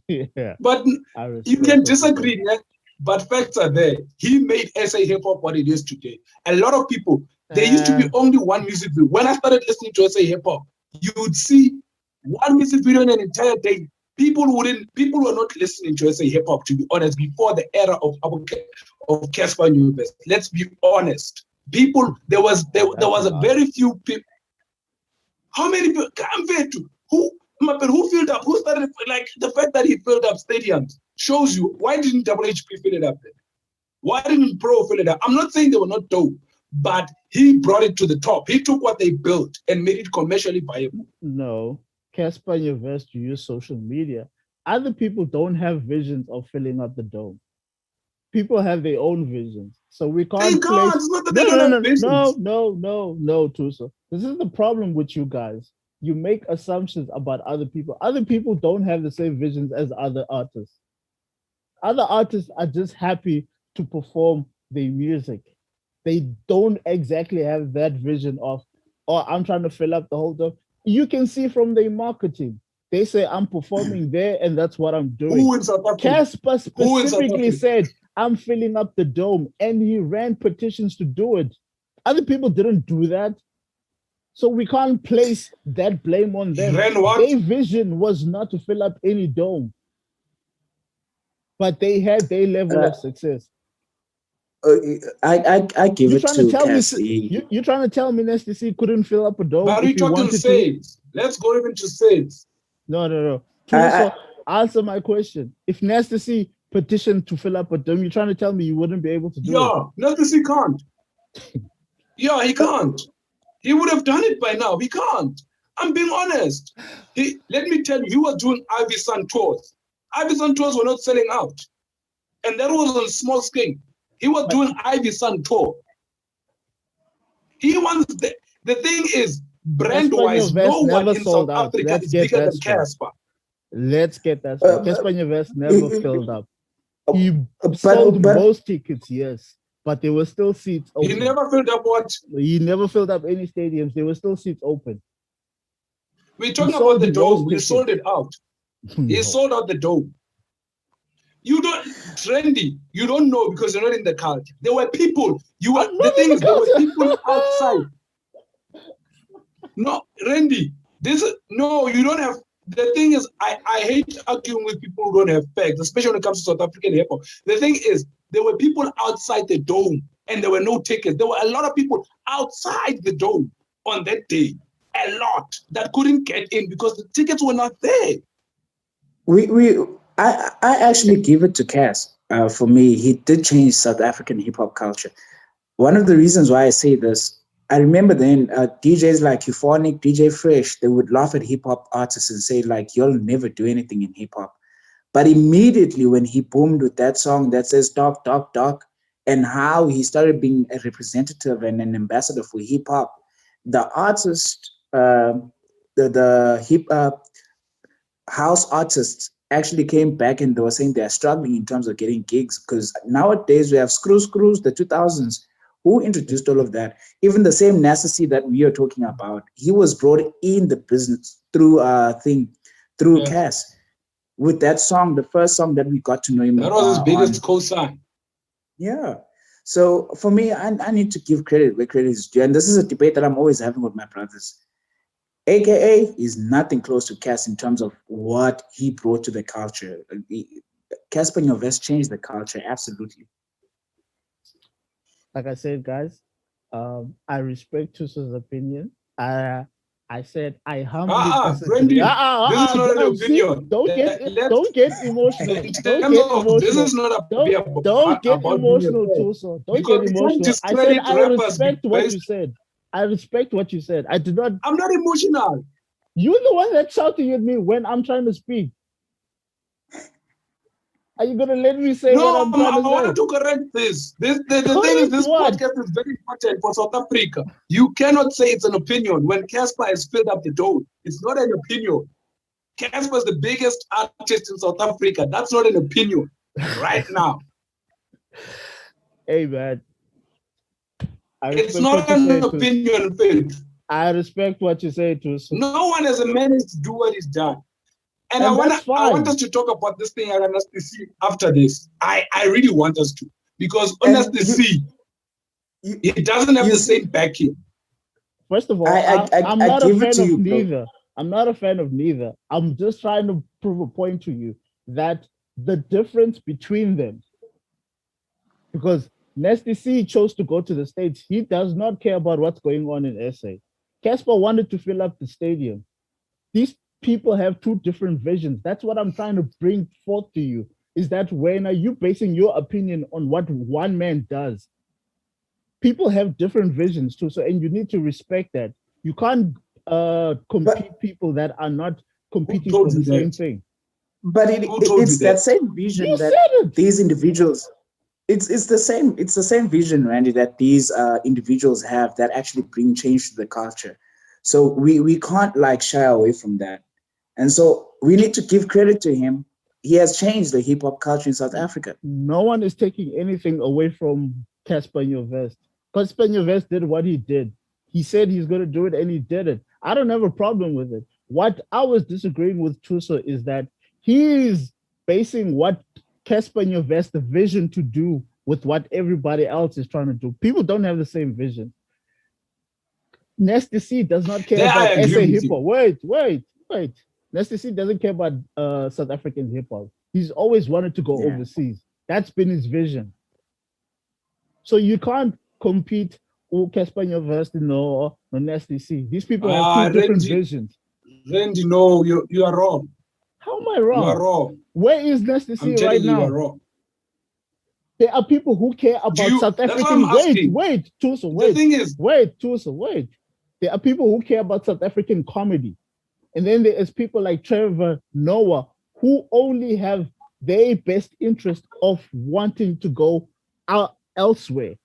yeah, But I you respect can what you say. disagree, yeah? But facts are there. He made SA hip hop what it is today. A lot of people, there used to be Uh, only one music video. When I started listening to SA hip hop, you would see one music video in an entire day. People were not listening to SA hip hop, to be honest, before the era of Casper Universe. Let's be honest. People, there that's a was a lie. very few people. How many people? Compared to who? Who filled up? Who started, like, the fact that he filled up stadiums shows you why didn't Double HP fill it up then? Why didn't Pro fill it up? I'm not saying they were not dope, but he brought it to the top. He took what they built and made it commercially viable. No, Casper and your vest, you use social media. Other people don't have visions of filling up the dome. People have their own visions. So we They can't can't. place. It's not that they No, don't no, have no, no, visions. no, no, no, Tuso. This is the problem with you guys. You make assumptions about other people. Other people don't have the same visions as other artists. Other artists are just happy to perform their music. They don't exactly have that vision of, oh, I'm trying to fill up the whole dome. You can see from their marketing. They say I'm performing there and that's what I'm doing. Who in South Africa? Casper Who in South specifically Africa? said, I'm filling up the dome, and he ran petitions to do it. Other people didn't do that. So we can't place that blame on He them. ran what? Their vision was not to fill up any dome, but they had their level of success. I give You're it trying to to tell me Cass. you're trying to tell me Nasty C couldn't fill up a dome But if we he talking wanted to? states. Let's go even to states. No. I- So answer my question. If Nasty C petitioned to fill up a dome, you're trying to tell me you wouldn't be able to do it? Yeah, notice he can't. Yeah, he can't. He would have done it by now. He can't. I'm being honest. Let me tell you, he was doing Ivy Sun tours. Ivy Sun tours were not selling out. And that was on a small scale. He was doing Ivy Sun tour. He wants the thing is, brand-wise, no one in South Africa is bigger than Casper. Let's get that straight. Casper West never filled up. He sold most tickets, yes, but there were still seats open. He never filled up what? He never filled up any stadiums. There were still seats open. We're talking about the dome. We sold it out. He sold out the dome. You don't, Trendy, you don't know because you're not in the culture. There were people, there were people outside. No, Randy, you don't have, the thing is, I hate arguing with people who don't have facts, especially when it comes to South African hip hop. The thing is, there were people outside the dome and there were no tickets. There were a lot of people outside the dome on that day, a lot that couldn't get in because the tickets were not there. I actually give it to Cass. For me, he did change South African hip hop culture. One of the reasons why I say this, I remember then DJs like Euphonic, DJ Fresh, they would laugh at hip hop artists and say like, "You'll never do anything in hip hop." But immediately when he boomed with that song that says "Talk, Talk, Talk," and how he started being a representative and an ambassador for hip hop, the artist, the hip house artists actually came back and they were saying they're struggling in terms of getting gigs because nowadays we have Screws, the 2000s. Who introduced all of that? Even the same Nasty that we are talking about, he was brought in the business through Cass. With that song, the first song that we got to know him. That was his biggest cosign. Yeah. So for me, I need to give credit where credit is due. And this is a debate that I'm always having with my brothers. AKA is nothing close to Cass in terms of what he brought to the culture. Casper Nyovest changed the culture, absolutely. Like I said, guys, I respect Thuso's opinion. I said I humbly Brandy, disagree. this is not an opinion. Don't get emotional. This is not Don't get emotional, Thuso. Don't get emotional. I said I respect what you said. I respect what you said. I did not. I'm not emotional. You're the one that's shouting at me when I'm trying to speak. Are you gonna let me say what I'm trying to say? I want to correct this. The thing is, this podcast is very important for South Africa. You cannot say it's an opinion when Casper has filled up the dome. It's not an opinion. Casper is the biggest artist in South Africa. That's not an opinion right now. Hey, man. It's not an opinion, Phil. I respect what you say, Thuso. No one has managed to do what he's done. And I want us to talk about this thing at Nasty after this. I really want us to. Because Nasty, it doesn't have the same backing. First of all, I'm not a fan of neither. I'm not a fan of neither. I'm just trying to prove a point to you that the difference between them, because Nasty C chose to go to the States. He does not care about what's going on in SA. Casper wanted to fill up the stadium. These people have two different visions. That's what I'm trying to bring forth to you, is that when are you basing your opinion on what one man does? People have different visions too, and you need to respect that. You can't compete people that are not competing for the same thing. But it's that same vision that these individuals, it's the same vision, Randy, that these individuals have that actually bring change to the culture. So we can't like shy away from that. And so we need to give credit to him. He has changed the hip hop culture in South Africa. No one is taking anything away from Casper Nyovest. Casper Nyovest did what he did. He said he's going to do it and he did it. I don't have a problem with it. What I was disagreeing with Tuso is that he's basing what Casper Nyovest the vision to do with what everybody else is trying to do. People don't have the same vision. Nasty C does not care There I about SA agree with hip you. hop. Wait. Nasty C doesn't care about South African hip hop. He's always wanted to go Yeah. overseas. That's been his vision. So you can't compete with Casper Nyovest, no Nasty C. These people have two different visions. Randy, no, you are wrong. How am I You are wrong? wrong. Where is Nasty C I'm right telling you, you now? are wrong. There are people who care about South That's what I'm African. asking. Wait, Tuso, The wait. thing is, Tuso, wait. There are people who care about South African comedy. And then there is people like Trevor Noah who only have their best interest of wanting to go out elsewhere.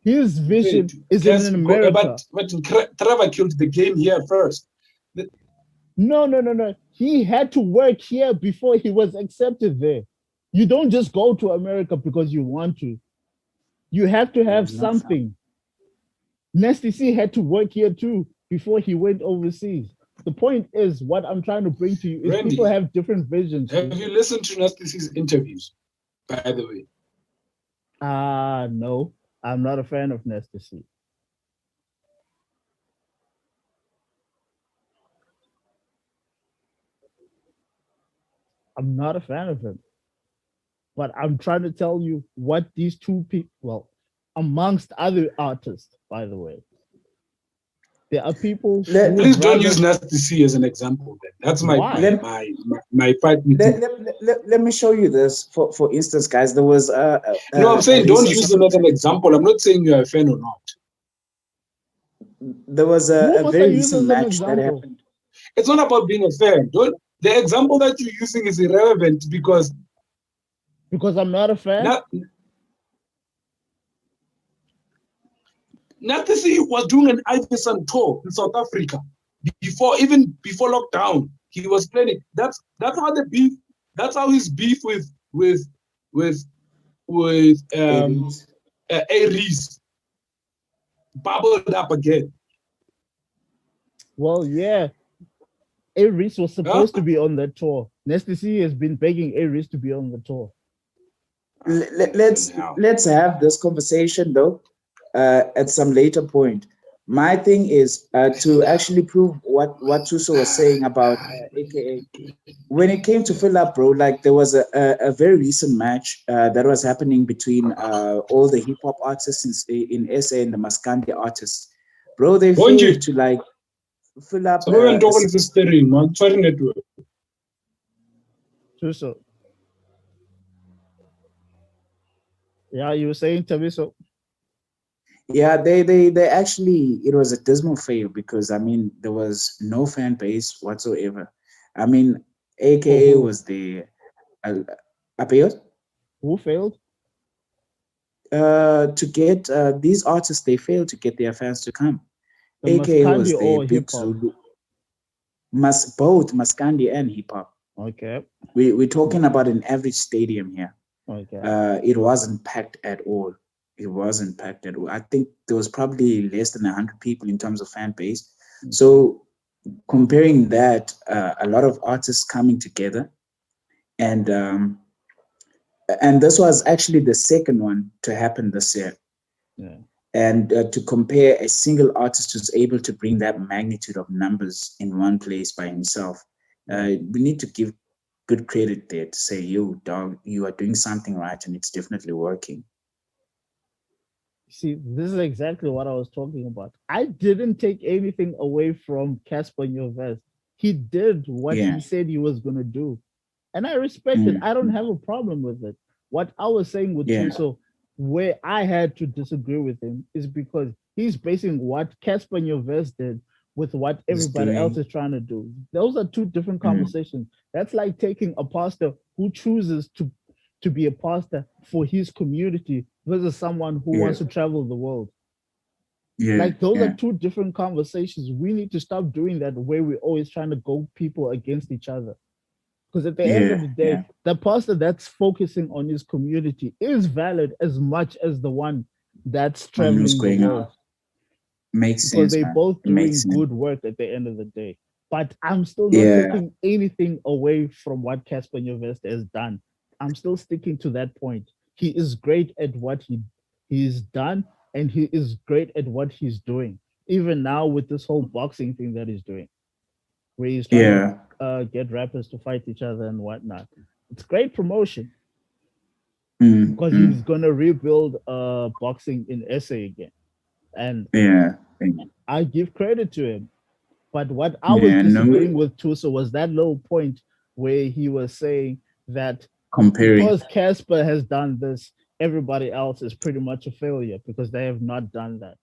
His vision is in America. but Trevor killed the game here first. No. He had to work here before he was accepted there. You don't just go to America because you want to. You have to have something. Nasty C had to work here too before he went overseas. The point is, what I'm trying to bring to you is Randy, people have different visions. Have you listened to Nasty C's interviews, by the way? No, I'm not a fan of Nasty C. I'm not a fan of him. But I'm trying to tell you what these two people, well, amongst other artists, by the way, there are people. Please don't use Nasty C as an example. Then that's my fight with let me show you this. For instance, guys, there was no. I'm saying don't use them as an example. I'm not saying you're a fan or not. There was a very recent match that happened. It's not about being a fan. The example that you're using is irrelevant because I'm not a fan. Nasty C was doing an Iverson tour in South Africa before lockdown. He was playing it. That's how the beef. That's how his beef with Aries bubbled up again. Well, yeah, Aries was supposed to be on that tour. Nasty C has been begging Aries to be on the tour. Let's have this conversation though at some later point. My thing is to actually prove what Thuso was saying about AKA. When it came to fill up, bro, like there was a very recent match that was happening between all the hip hop artists in SA and the Maskandi artists. Bro, they failed to like fill up. Thuso. Yeah, you were saying, Thabiso? Yeah, they actually, it was a dismal fail because I mean there was no fan base whatsoever. I mean, AKA was the appeal. Who failed? To get these artists, they failed to get their fans to come. AKA was the big Zulu. Both Maskandi and hip hop. Okay. We're talking about an average stadium here. Okay. It wasn't packed at all. It wasn't packed at all. I think there was probably less than 100 people in terms of fan base. Okay. So comparing that, a lot of artists coming together, and this was actually the second one to happen this year. Yeah. And to compare a single artist who's able to bring that magnitude of numbers in one place by himself, we need to give good credit there to say, yo, dog, you are doing something right and it's definitely working. See, this is exactly what I was talking about. I didn't take anything away from Casper Nyovest. He did what he said he was going to do. And I respect it. I don't have a problem with it. What I was saying with Thuso, where I had to disagree with him, is because he's basing what Casper Nyovest did with what everybody else is trying to do. Those are two different conversations. That's like taking a pastor who chooses to be a pastor for his community versus someone who wants to travel the world. Like those are two different conversations. We need to stop doing that where we're always trying to go people against each other. Because at the end of the day, the pastor that's focusing on his community is valid as much as the one that's traveling the world. Makes because sense, they man. both It makes doing sense. good work at the end of the day. But I'm still not Yeah, taking anything away from what Casper Nyovest has done. I'm still sticking to that point. He is great at what he's done, and he is great at what he's doing. Even now with this whole boxing thing that he's doing, where he's trying to yeah. get rappers to fight each other and whatnot. It's great promotion Mm, because mm. he's gonna rebuild boxing in SA again, and Yeah, yeah, I give credit to him. But what I was yeah. No disagreeing with Tuso was that little point where he was saying that comparing. because Casper has done this, everybody else is pretty much a failure because they have not done that.